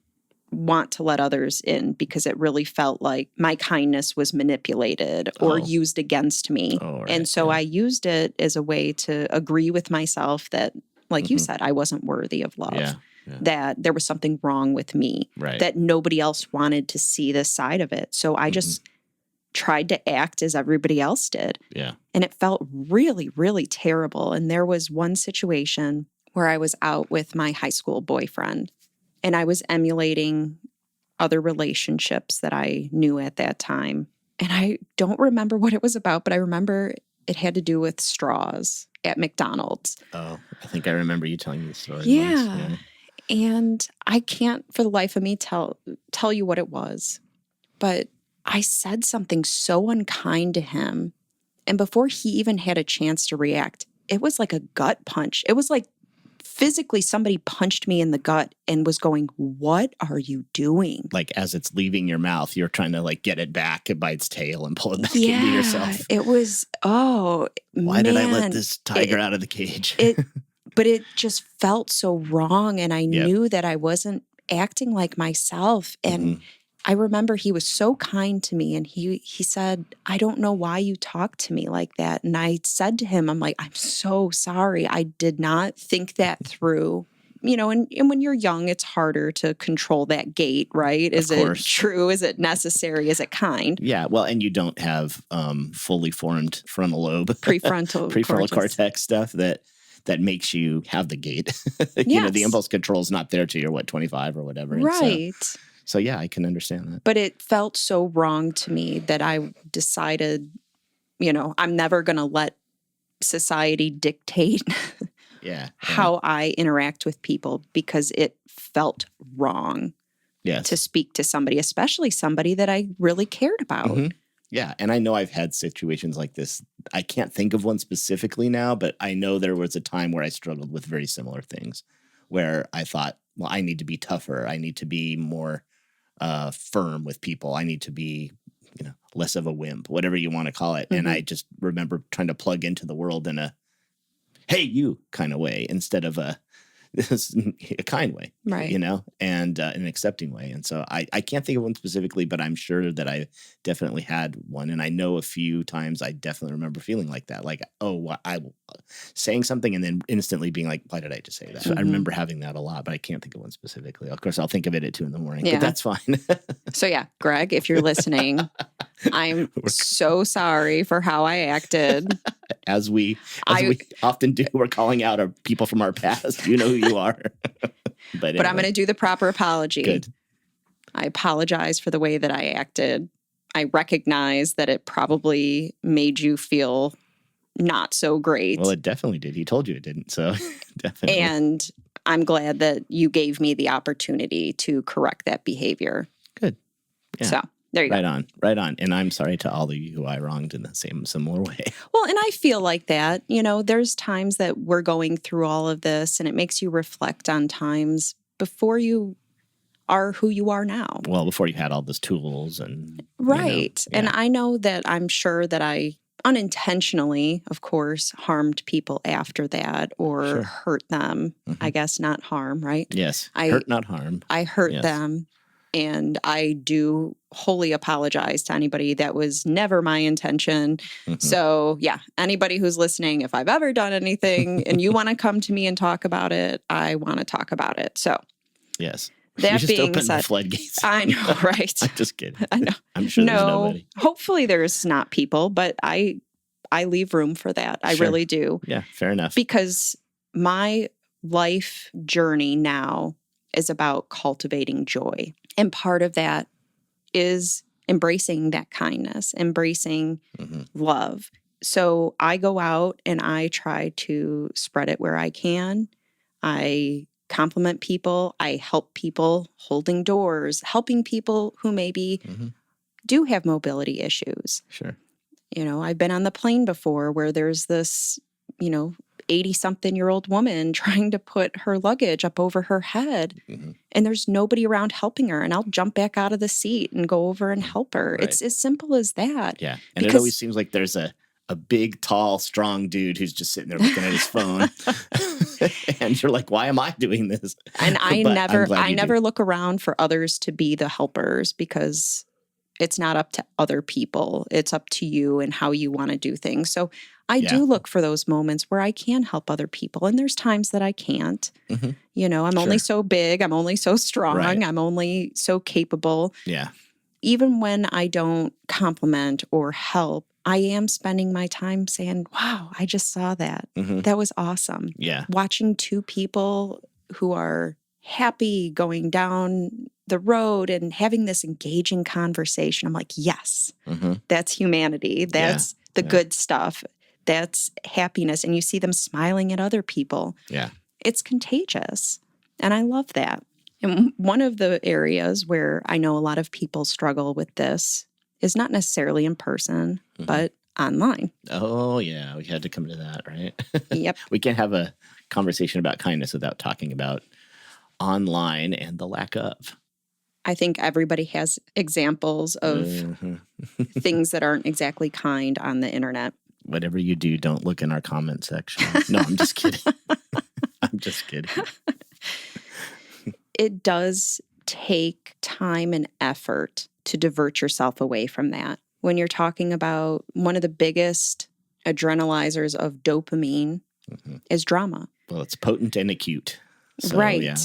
want to let others in because it really felt like my kindness was manipulated or used against me. Right, and so I used it as a way to agree with myself that, like you said, I wasn't worthy of love. Yeah. That there was something wrong with me, that nobody else wanted to see this side of it. So I just tried to act as everybody else did. Yeah. And it felt really, really terrible. And there was one situation where I was out with my high school boyfriend and I was emulating other relationships that I knew at that time. And I don't remember what it was about, but I remember it had to do with straws at McDonald's. Oh, I think I remember you telling me the story. Yeah. Once. And I can't for the life of me tell you what it was. But I said something so unkind to him. And before he even had a chance to react, it was like a gut punch. It was like physically somebody punched me in the gut and was going, "What are you doing?" Like as it's leaving your mouth, you're trying to like get it back by its tail and pull it back Yeah, into yourself. it was, Why did I let man, this tiger out of the cage? But it just felt so wrong. And I Yep. knew that I wasn't acting like myself. And I remember he was so kind to me, and he said, "I don't know why you talk to me like that." And I said to him, I'm like, "I'm so sorry. I did not think that through." You know, and when you're young, it's harder to control that gait, right? Is it true? Is it necessary? Is it kind? Yeah. Well, and you don't have fully formed frontal lobe, prefrontal cortex stuff that makes you have the gait. You know, the impulse control is not there till you're 25 or whatever. Right. So yeah, I can understand that. But it felt so wrong to me that I decided, you know, I'm never going to let society dictate how I interact with people, because it felt wrong to speak to somebody, especially somebody that I really cared about. Yeah. And I know I've had situations like this. I can't think of one specifically now, but I know there was a time where I struggled with very similar things where I thought, well, I need to be tougher. I need to be more firm with people. I need to be, you know, less of a wimp, whatever you want to call it. And I just remember trying to plug into the world in a, hey, you kind of way instead of a kind way, right? You know, and an accepting way. And so I can't think of one specifically, but I'm sure that I definitely had one. And I know a few times I definitely remember feeling like that, like, oh, I saying something and then instantly being like, why did I just say that? I remember having that a lot, but I can't think of one specifically. Of course, I'll think of it at 2 a.m, but that's fine. So yeah, Greg, if you're listening, I'm so sorry for how I acted. As we often do, we're calling out our people from our past. You know who you are. But anyway. I'm going to do the proper apology. Good. I apologize for the way that I acted. I recognize that it probably made you feel not so great. Well, it definitely did. He told you it didn't. So definitely. And I'm glad that you gave me the opportunity to correct that behavior. Good. Yeah. So there you go. Right on. And I'm sorry to all of you who I wronged in the similar way. Well, and I feel like that, you know, there's times that we're going through all of this and it makes you reflect on times before you are who you are now. Well, before you had all those tools and right. You know, and I know that I'm sure that I unintentionally, of course, harmed people after that or hurt them. I guess not harm, right? Yes. Hurt, not harm. I hurt them. And I do wholly apologize to anybody. That was never my intention. So yeah, anybody who's listening, if I've ever done anything and you want to come to me and talk about it, I want to talk about it. So yes. That you just being opened said, the floodgates. I know, right? I'm just kidding. I know. I'm sure there's nobody. Hopefully there's not people, but I leave room for that. I really do. Yeah, fair enough. Because my life journey now is about cultivating joy. And part of that is embracing that kindness, embracing love. So I go out and I try to spread it where I can. I compliment people. I help people holding doors, helping people who maybe do have mobility issues. Sure. You know, I've been on the plane before where there's this, 80-something-year-old woman trying to put her luggage up over her head and there's nobody around helping her. And I'll jump back out of the seat and go over and help her. Right. It's as simple as that. Yeah. And it always seems like there's a big, tall, strong dude who's just sitting there looking at his phone. And you're like, why am I doing this? And I never look around for others to be the helpers because it's not up to other people. It's up to you and how you want to do things. So I do look for those moments where I can help other people. And there's times that I can't. I'm only so big. I'm only so strong. Right. I'm only so capable. Yeah. Even when I don't compliment or help, I am spending my time saying, wow, I just saw that. That was awesome. Yeah. Watching two people who are happy going down the road and having this engaging conversation. I'm like, yes, that's humanity. That's the good stuff. That's happiness. And you see them smiling at other people. Yeah. It's contagious. And I love that. And one of the areas where I know a lot of people struggle with this is not necessarily in person, but online. Oh, yeah. We had to come to that, right? Yep. We can't have a conversation about kindness without talking about online and the lack of. I think everybody has examples of things that aren't exactly kind on the internet. Whatever you do, don't look in our comment section. No, I'm just kidding. I'm just kidding. It does take time and effort to divert yourself away from that. When you're talking about one of the biggest adrenalizers of dopamine is drama. Well, it's potent and acute. So, right. Yeah.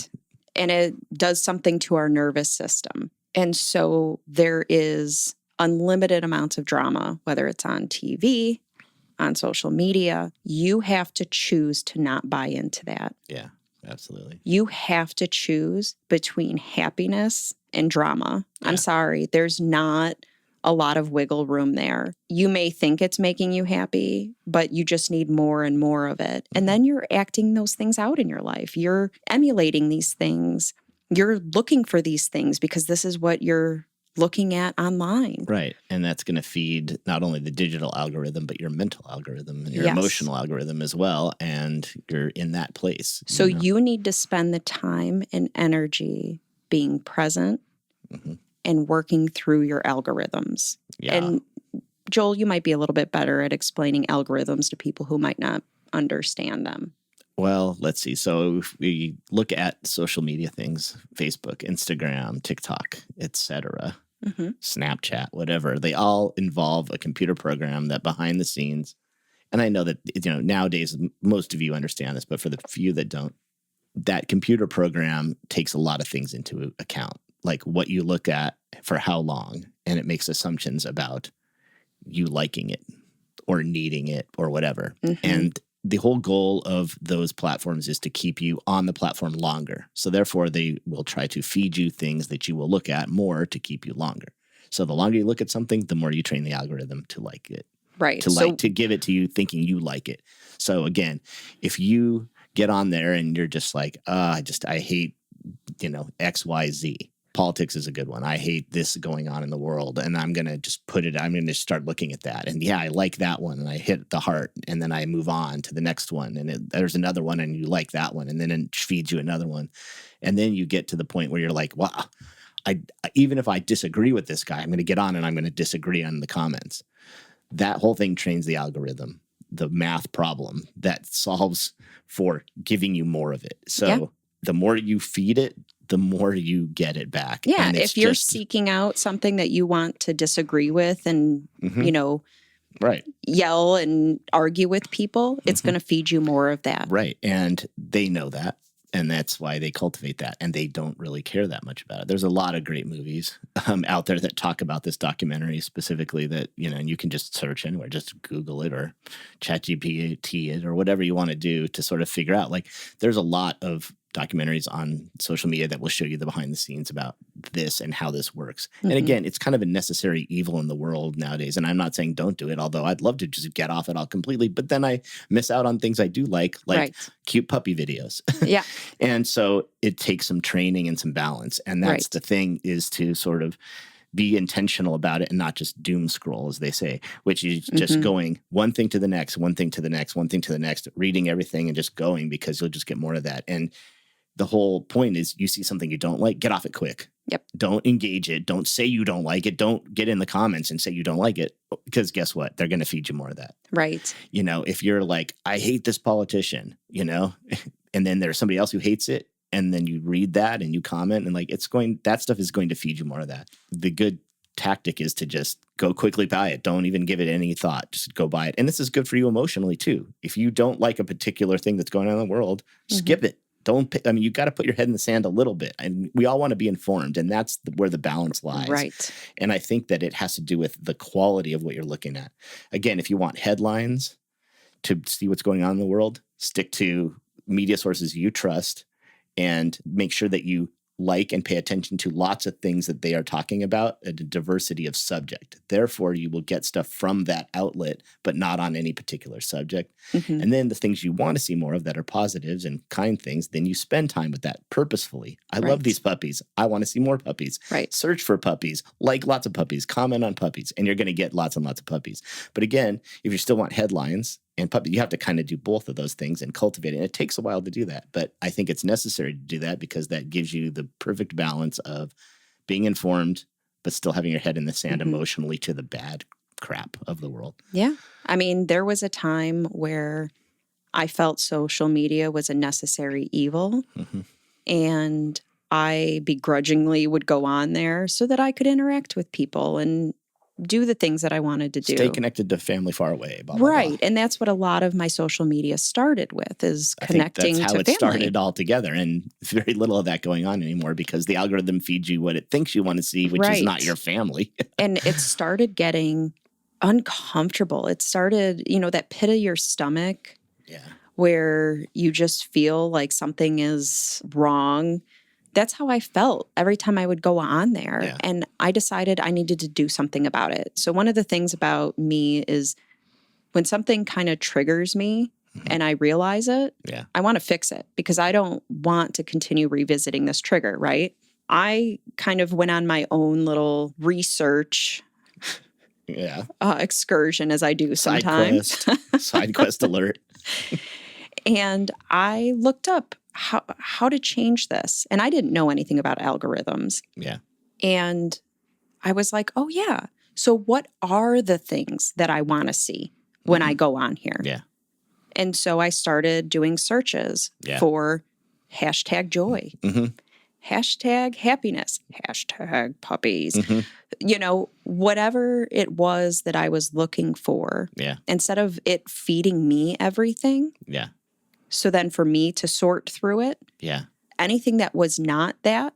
And it does something to our nervous system. And so there is unlimited amounts of drama, whether it's on TV, on social media. You have to choose to not buy into that. Yeah, absolutely. You have to choose between happiness and drama. Yeah. I'm sorry, there's not a lot of wiggle room there. You may think it's making you happy, but you just need more and more of it. And then you're acting those things out in your life. You're emulating these things. You're looking for these things because this is what you're looking at online. Right. And that's going to feed not only the digital algorithm, but your mental algorithm and your emotional algorithm as well. And you're in that place. So you need to spend the time and energy being present and working through your algorithms. Yeah. And Joel, you might be a little bit better at explaining algorithms to people who might not understand them. Well, let's see. So if we look at social media things, Facebook, Instagram, TikTok, etc., Snapchat, whatever, they all involve a computer program that behind the scenes, and I know that nowadays most of you understand this, but for the few that don't, that computer program takes a lot of things into account, like what you look at for how long, and it makes assumptions about you liking it or needing it or whatever. And the whole goal of those platforms is to keep you on the platform longer. So therefore, they will try to feed you things that you will look at more to keep you longer. So the longer you look at something, the more you train the algorithm to like it. Right. To give it to you thinking you like it. So again, if you get on there and you're just like, I hate, X, Y, Z. Politics is a good one. I hate this going on in the world, and I'm going to just I'm going to start looking at that. And yeah, I like that one, and I hit the heart, and then I move on to the next one, and there's another one, and you like that one, and then it feeds you another one. And then you get to the point where you're like, wow, even if I disagree with this guy, I'm going to get on and I'm going to disagree on the comments. That whole thing trains the algorithm, the math problem that solves for giving you more of it. So the more you feed it, the more you get it back. Yeah, if you're seeking out something that you want to disagree with and, yell and argue with people, it's going to feed you more of that. Right. And they know that. And that's why they cultivate that. And they don't really care that much about it. There's a lot of great movies out there that talk about this documentary specifically that, and you can just search anywhere, just Google it or ChatGPT it or whatever you want to do to sort of figure out. Like, there's a lot of documentaries on social media that will show you the behind the scenes about this and how this works. And again, it's kind of a necessary evil in the world nowadays. And I'm not saying don't do it, although I'd love to just get off it all completely. But then I miss out on things I do like cute puppy videos. Yeah. And so it takes some training and some balance. And that's the thing, is to sort of be intentional about it and not just doom scroll, as they say, which is just going one thing to the next, one thing to the next, one thing to the next, reading everything and just going, because you'll just get more of that. And the whole point is, you see something you don't like, get off it quick. Yep. Don't engage it. Don't say you don't like it. Don't get in the comments and say you don't like it, because guess what? They're going to feed you more of that. Right. If you're like, I hate this politician, and then there's somebody else who hates it, and then you read that and you comment, and that stuff is going to feed you more of that. The good tactic is to just go quickly buy it. Don't even give it any thought. Just go buy it. And this is good for you emotionally too. If you don't like a particular thing that's going on in the world, skip it. You got to put your head in the sand a little bit, and we all want to be informed, and that's where the balance lies. Right. And I think that it has to do with the quality of what you're looking at. Again, if you want headlines to see what's going on in the world, stick to media sources you trust, and make sure that you like and pay attention to lots of things that they are talking about, a diversity of subject. Therefore, you will get stuff from that outlet, but not on any particular subject. Mm-hmm. And then the things you want to see more of that are positives and kind things, then you spend time with that purposefully. I love these puppies. I want to see more puppies. Right. Search for puppies, like lots of puppies, comment on puppies, and you're going to get lots and lots of puppies. But again, if you still want headlines and puppy, you have to kind of do both of those things and cultivate it. And it takes a while to do that. But I think it's necessary to do that because that gives you the perfect balance of being informed, but still having your head in the sand emotionally to the bad crap of the world. Yeah. I mean, there was a time where I felt social media was a necessary evil. And I begrudgingly would go on there so that I could interact with people and do the things that I wanted to do. Stay connected to family far away. Blah, blah, right. blah. And that's what a lot of my social media started with, is connecting to family. That's how it started altogether. And very little of that going on anymore because the algorithm feeds you what it thinks you want to see, which is not your family. And it started getting uncomfortable. It started, that pit of your stomach where you just feel like something is wrong. That's how I felt every time I would go on there. Yeah. And I decided I needed to do something about it. So one of the things about me is when something kind of triggers me and I realize it, I want to fix it because I don't want to continue revisiting this trigger, right? I kind of went on my own little research excursion, as I do sometimes. Side quest alert. And I looked up how to change this. And I didn't know anything about algorithms. Yeah. And I was like, oh, yeah. So what are the things that I want to see when I go on here? Yeah. And so I started doing searches for hashtag joy, hashtag happiness, hashtag puppies, whatever it was that I was looking for. Yeah. Instead of it feeding me everything. Yeah. So then for me to sort through it, anything that was not that,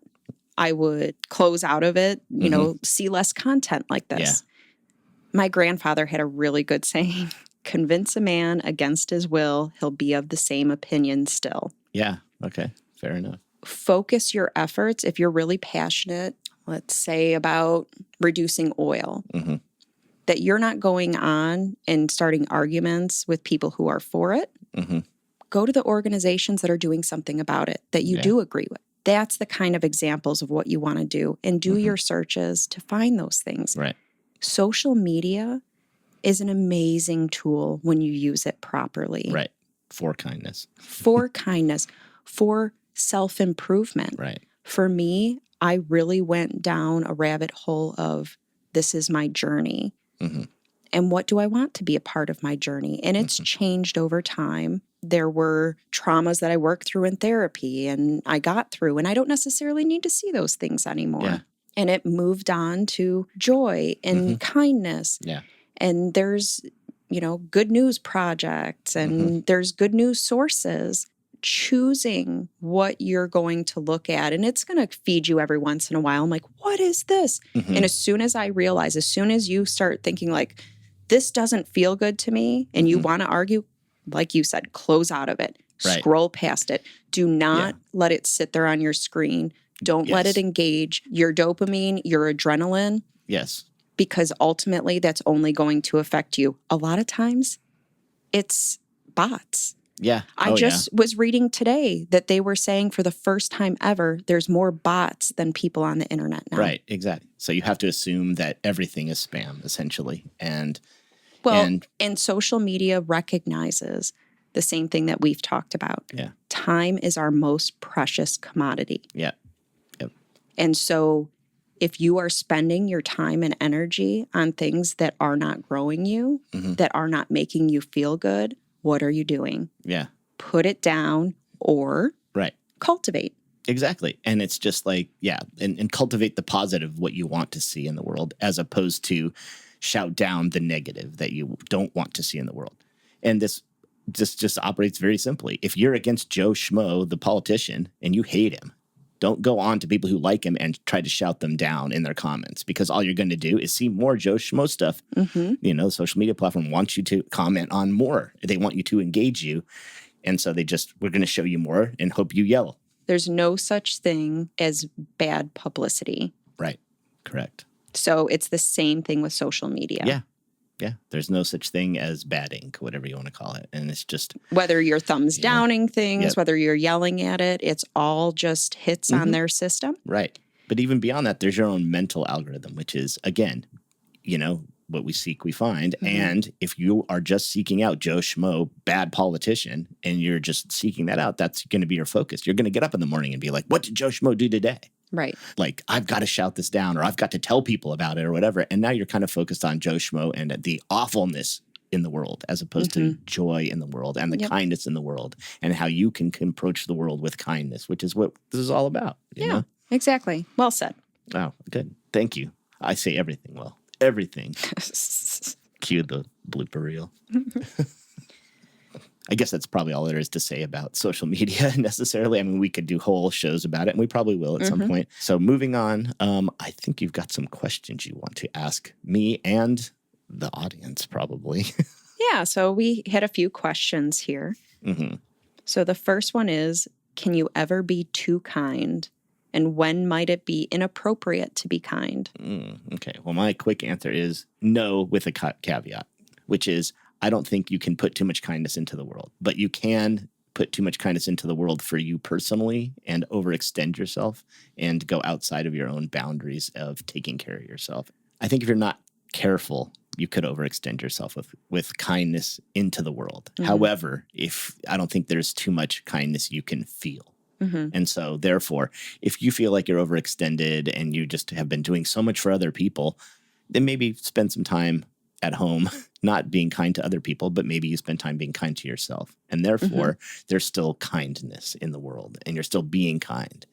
I would close out of it, see less content like this. Yeah. My grandfather had a really good saying, convince a man against his will, he'll be of the same opinion still. Yeah. Okay. Fair enough. Focus your efforts. If you're really passionate, let's say about reducing oil, that you're not going on and starting arguments with people who are for it. Go to the organizations that are doing something about it that you do agree with. That's the kind of examples of what you want to do, and do your searches to find those things. Right. Social media is an amazing tool when you use it properly. Right. For kindness. For kindness. For self-improvement. Right. For me, I really went down a rabbit hole of this is my journey. And what do I want to be a part of my journey? And it's changed over time. There were traumas that I worked through in therapy and I got through, and I don't necessarily need to see those things anymore. Yeah. And it moved on to joy and kindness. Yeah. And there's, good news projects and there's good news sources. Choosing what you're going to look at, and it's going to feed you every once in a while. I'm like, what is this? And as soon as you start thinking like, this doesn't feel good to me, and you want to argue, like you said, close out of it. Right. Scroll past it. Do not let it sit there on your screen. Don't let it engage your dopamine, your adrenaline. Yes. Because ultimately that's only going to affect you. A lot of times it's bots. Yeah. I just was reading today that they were saying for the first time ever, there's more bots than people on the internet now. Right. Exactly. So you have to assume that everything is spam, essentially. And social media recognizes the same thing that we've talked about. Yeah. Time is our most precious commodity. Yeah. Yep. And so if you are spending your time and energy on things that are not growing you, that are not making you feel good, what are you doing? Yeah. Put it down or cultivate. Exactly. And it's just like, and cultivate the positive, what you want to see in the world, as opposed to shout down the negative that you don't want to see in the world. And this just operates very simply. If you're against Joe Schmo, the politician, and you hate him, don't go on to people who like him and try to shout them down in their comments, because all you're going to do is see more Joe Schmo stuff. The social media platform wants you to comment on more. They want you to engage you. And so we're going to show you more and hope you yell. There's no such thing as bad publicity. Right. Correct. So it's the same thing with social media. Yeah. Yeah. There's no such thing as bad ink, whatever you want to call it. And it's just whether you're thumbs downing things, Yep. whether you're yelling at it, it's all just hits on their system. Right. But even beyond that, there's your own mental algorithm, which is, again, what we seek, we find. And if you are just seeking out Joe Schmo, bad politician, and you're just seeking that out, that's going to be your focus. You're going to get up in the morning and be like, what did Joe Schmo do today? Right. Like, I've got to shout this down, or I've got to tell people about it, or whatever. And now you're kind of focused on Joe Schmo and the awfulness in the world, as opposed to joy in the world and the kindness in the world, and how you can approach the world with kindness, which is what this is all about. You know? Exactly. Well said. Oh, good. Thank you. I say everything well. Everything. Cue the blooper reel. I guess that's probably all there is to say about social media necessarily. I mean, we could do whole shows about it, and we probably will at some point. So moving on, I think you've got some questions you want to ask me and the audience probably. Yeah, so we had a few questions here. So the first one is, can you ever be too kind? And when might it be inappropriate to be kind? Okay. Well, my quick answer is no, with a caveat, which is I don't think you can put too much kindness into the world, but you can put too much kindness into the world for you personally and overextend yourself and go outside of your own boundaries of taking care of yourself. I think if you're not careful, you could overextend yourself with kindness into the world. However, I don't think there's too much kindness you can feel. And so therefore, if you feel like you're overextended and you just have been doing so much for other people, then maybe spend some time at home, not being kind to other people, but maybe you spend time being kind to yourself. And therefore, there's still kindness in the world and you're still being kind.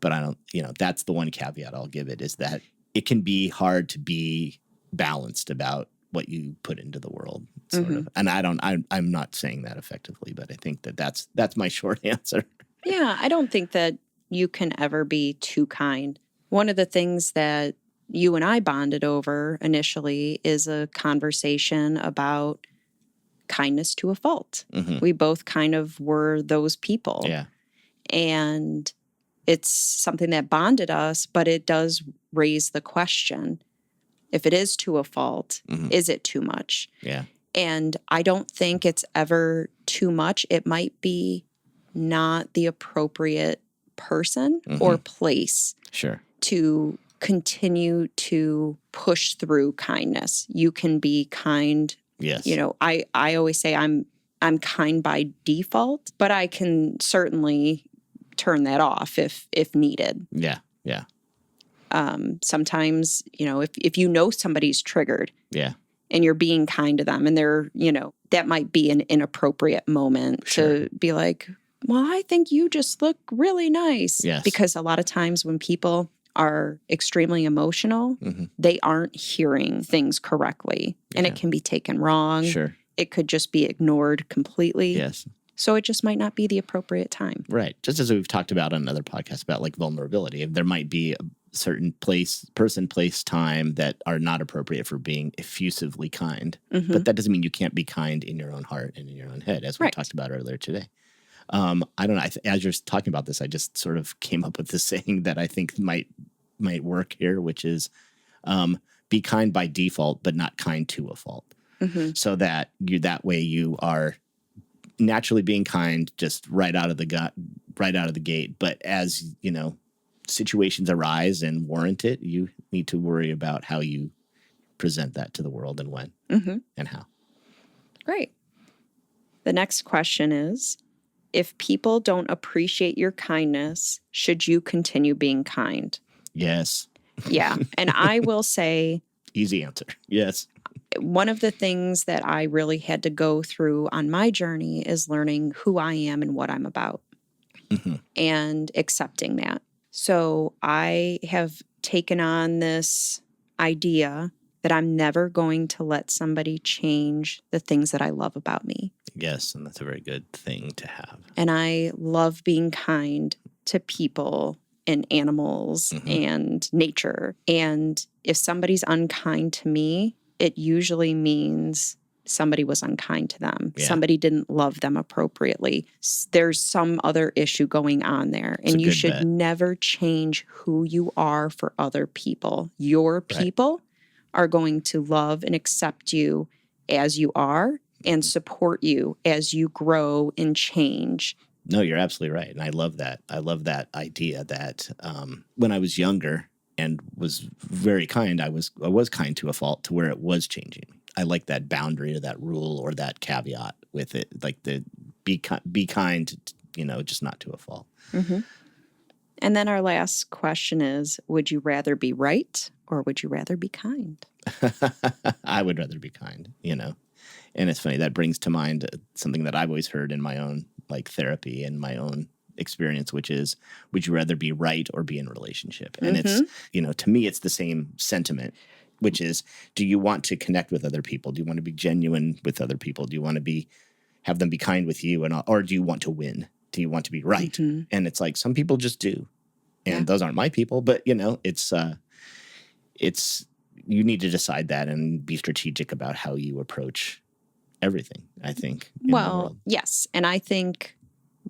But I don't, that's the one caveat I'll give it, is that it can be hard to be balanced about what you put into the world, sort of. And I'm not saying that effectively, but I think that's my short answer. Yeah, I don't think that you can ever be too kind. One of the things that you and I bonded over initially is a conversation about kindness to a fault. We both kind of were those people. Yeah. And it's something that bonded us, but it does raise the question, if it is to a fault, is it too much? Yeah. And I don't think it's ever too much. It might be not the appropriate person or place to continue to push through kindness. You can be kind. Yes. I always say I'm kind by default, but I can certainly turn that off if needed. Yeah. Yeah. Sometimes, if somebody's triggered. Yeah. And you're being kind to them and they're, that might be an inappropriate moment to be like, well, I think you just look really nice. Yes. Because a lot of times when people are extremely emotional, they aren't hearing things correctly and it can be taken wrong. Sure. It could just be ignored completely. Yes. So it just might not be the appropriate time. Right. Just as we've talked about on another podcast about like vulnerability, there might be a certain place, time that are not appropriate for being effusively kind. But that doesn't mean you can't be kind in your own heart and in your own head, as we talked about earlier today. I don't know. As you're talking about this, I just sort of came up with this saying that I think might work here, which is be kind by default, but not kind to a fault. So that that way you are naturally being kind just right out of the gate. But as situations arise and warrant it, you need to worry about how you present that to the world and when and how. Great. The next question is, if people don't appreciate your kindness, should you continue being kind? Yes. Yeah. And I will say, easy answer. Yes. One of the things that I really had to go through on my journey is learning who I am and what I'm about and accepting that. So I have taken on this idea that I'm never going to let somebody change the things that I love about me. Yes, and that's a very good thing to have. And I love being kind to people and animals and nature. And if somebody's unkind to me, it usually means somebody was unkind to them. Yeah. Somebody didn't love them appropriately. There's some other issue going on there. It's a And you good should bet. never change who you are for other people. Your people are going to love and accept you as you are and support you as you grow and change. No, you're absolutely right. And I love that. I love that idea that when I was younger and was very kind, I was kind to a fault to where it was changing. I like that boundary or that rule or that caveat with it, like the be kind, just not to a fault. Mm-hmm. And then our last question is, would you rather be right or would you rather be kind? I would rather be kind, And it's funny, that brings to mind something that I've always heard in my own therapy and my own experience, which is, would you rather be right or be in a relationship? And it's, to me, it's the same sentiment, which is, do you want to connect with other people? Do you want to be genuine with other people? Do you want to have them be kind with you? Or do you want to win? Do you want to be right? Mm-hmm. And it's like, some people just do. And those aren't my people, but it's you need to decide that and be strategic about how you approach everything, I think. Well, yes. And I think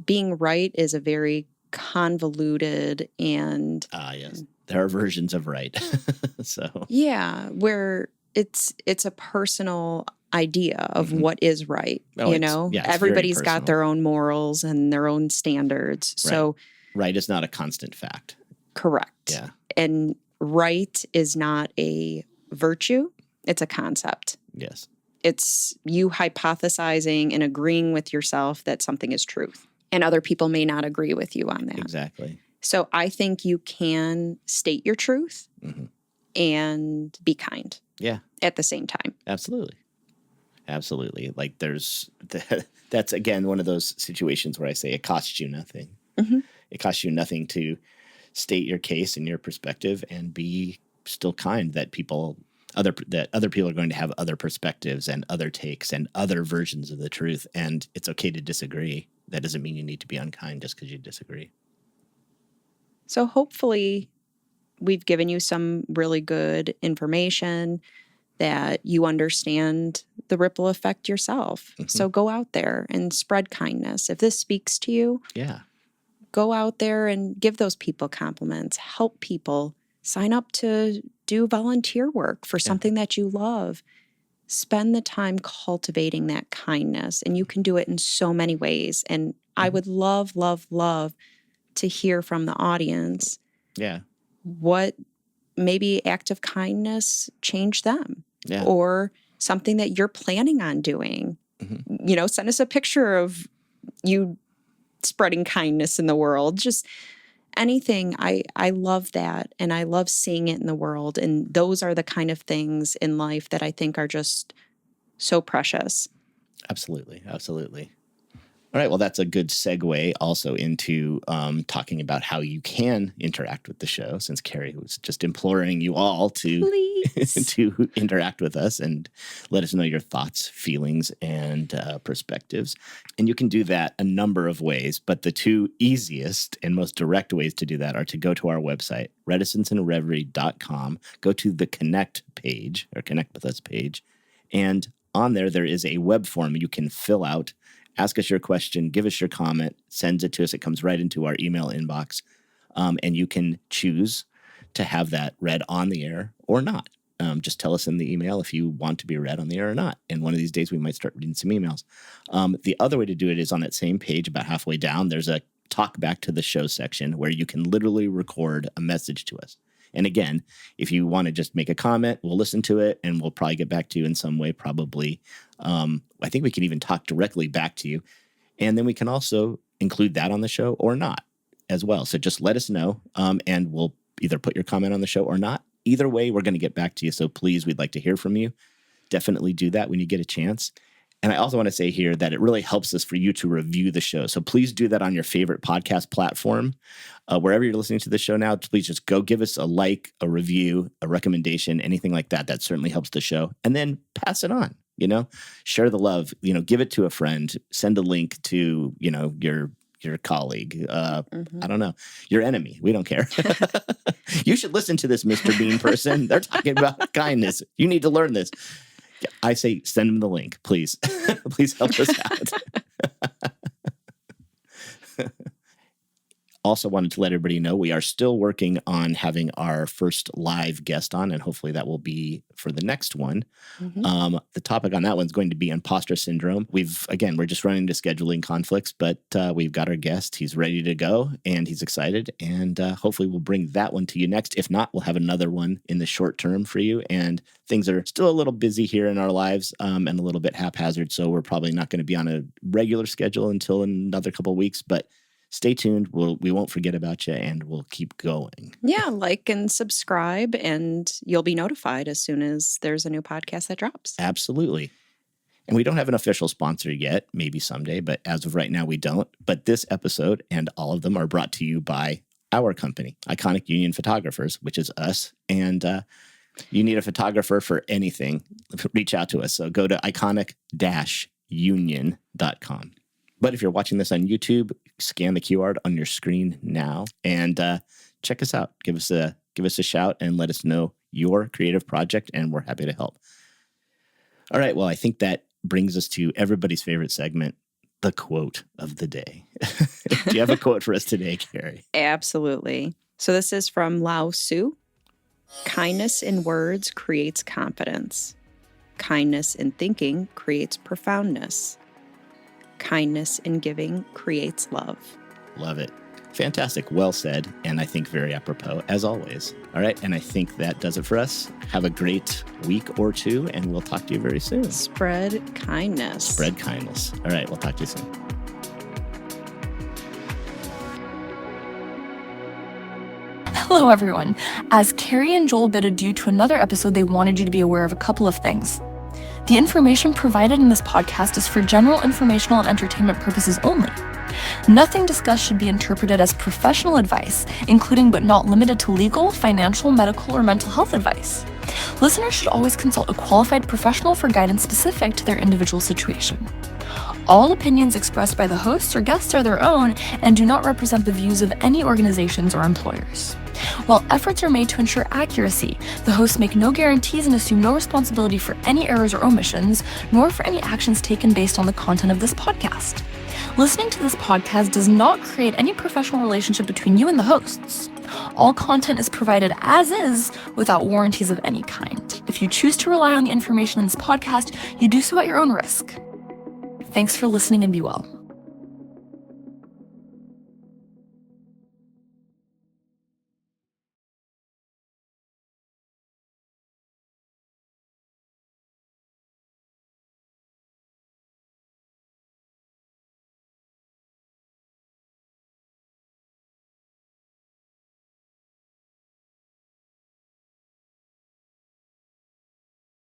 being right is a very convoluted and... yes. There are versions of right. So yeah, where it's a personal idea of what is right. Everybody's got their own morals and their own standards. Right. So right is not a constant fact. Correct. Yeah. And right is not a virtue. It's a concept. Yes. It's you hypothesizing and agreeing with yourself that something is truth. And other people may not agree with you on that. Exactly. So I think you can state your truth and be kind. Yeah. At the same time. Absolutely. Absolutely. Like that's again one of those situations where I say it costs you nothing. Mm-hmm. It costs you nothing to state your case and your perspective and be still kind that other people are going to have other perspectives and other takes and other versions of the truth. And it's okay to disagree. That doesn't mean you need to be unkind just because you disagree. So hopefully we've given you some really good information that you understand the ripple effect yourself. Mm-hmm. So go out there and spread kindness. If this speaks to you, go out there and give those people compliments, help people, sign up to do volunteer work for something that you love. Spend the time cultivating that kindness, and you can do it in so many ways. And I would love, love, love to hear from the audience. Yeah. What maybe act of kindness changed them or something that you're planning on doing. Mm-hmm. Send us a picture of you spreading kindness in the world. Just anything. I love that. And I love seeing it in the world. And those are the kind of things in life that I think are just so precious. Absolutely. Absolutely. All right. Well, that's a good segue also into talking about how you can interact with the show, since Carrie was just imploring you all to to interact with us and let us know your thoughts, feelings, and perspectives. And you can do that a number of ways, but the two easiest and most direct ways to do that are to go to our website, reticenceandreverie.com, go to the Connect page or Connect with Us page, and on there is a web form you can fill out. Ask us your question, give us your comment, send it to us. It comes right into our email inbox. And you can choose to have that read on the air or not. Just tell us in the email if you want to be read on the air or not. And one of these days we might start reading some emails. The other way to do it is on that same page, about halfway down, there's a talk back to the show section where you can literally record a message to us. And again, if you want to just make a comment, we'll listen to it and we'll probably get back to you in some way, probably. I think we can even talk directly back to you. And then we can also include that on the show or not as well. So just let us know and we'll either put your comment on the show or not. Either way, we're going to get back to you. So please, we'd like to hear from you. Definitely do that when you get a chance. And I also want to say here that it really helps us for you to review the show. So please do that on your favorite podcast platform. Wherever you're listening to the show now, please just go give us a like, a review, a recommendation, anything like that. That certainly helps the show. And then pass it on, share the love, give it to a friend, send a link to, your colleague, I don't know, your enemy. We don't care. You should listen to this Mr. Bean person. They're talking about kindness. You need to learn this. I say send them the link, please. Please help us out. Also wanted to let everybody know we are still working on having our first live guest on, and hopefully that will be for the next one. The topic on that one is going to be imposter syndrome. We're just running into scheduling conflicts, but we've got our guest. He's ready to go, and he's excited, and hopefully we'll bring that one to you next. If not, we'll have another one in the short term for you, and things are still a little busy here in our lives and a little bit haphazard, so we're probably not going to be on a regular schedule until another couple of weeks, but stay tuned. We won't forget about you, and we'll keep going. Yeah, like and subscribe, and you'll be notified as soon as there's a new podcast that drops. Absolutely. And we don't have an official sponsor yet, maybe someday, but as of right now, we don't. But this episode and all of them are brought to you by our company, Iconic Union Photographers, which is us. And you need a photographer for anything, reach out to us. So go to iconic-union.com. But if you're watching this on YouTube, scan the QR on your screen now and check us out. Give us a shout and let us know your creative project, and we're happy to help. All right. Well, I think that brings us to everybody's favorite segment, the quote of the day. Do you have a quote for us today, Carrie? Absolutely. So this is from Lao Tzu. Kindness in words creates confidence. Kindness in thinking creates profoundness. Kindness in giving creates love. Love it. Fantastic. Well said. And I think very apropos, as always. All right. And I think that does it for us. Have a great week or two, and we'll talk to you very soon. Spread kindness. Spread kindness. All right. We'll talk to you soon. Hello, everyone. As Carrie and Joel bid adieu to another episode, they wanted you to be aware of a couple of things. The information provided in this podcast is for general informational and entertainment purposes only. Nothing discussed should be interpreted as professional advice, including but not limited to legal, financial, medical, or mental health advice. Listeners should always consult a qualified professional for guidance specific to their individual situation. All opinions expressed by the hosts or guests are their own and do not represent the views of any organizations or employers. While efforts are made to ensure accuracy, the hosts make no guarantees and assume no responsibility for any errors or omissions, nor for any actions taken based on the content of this podcast. Listening to this podcast does not create any professional relationship between you and the hosts. All content is provided as is, without warranties of any kind. If you choose to rely on the information in this podcast, you do so at your own risk. Thanks for listening, and be well.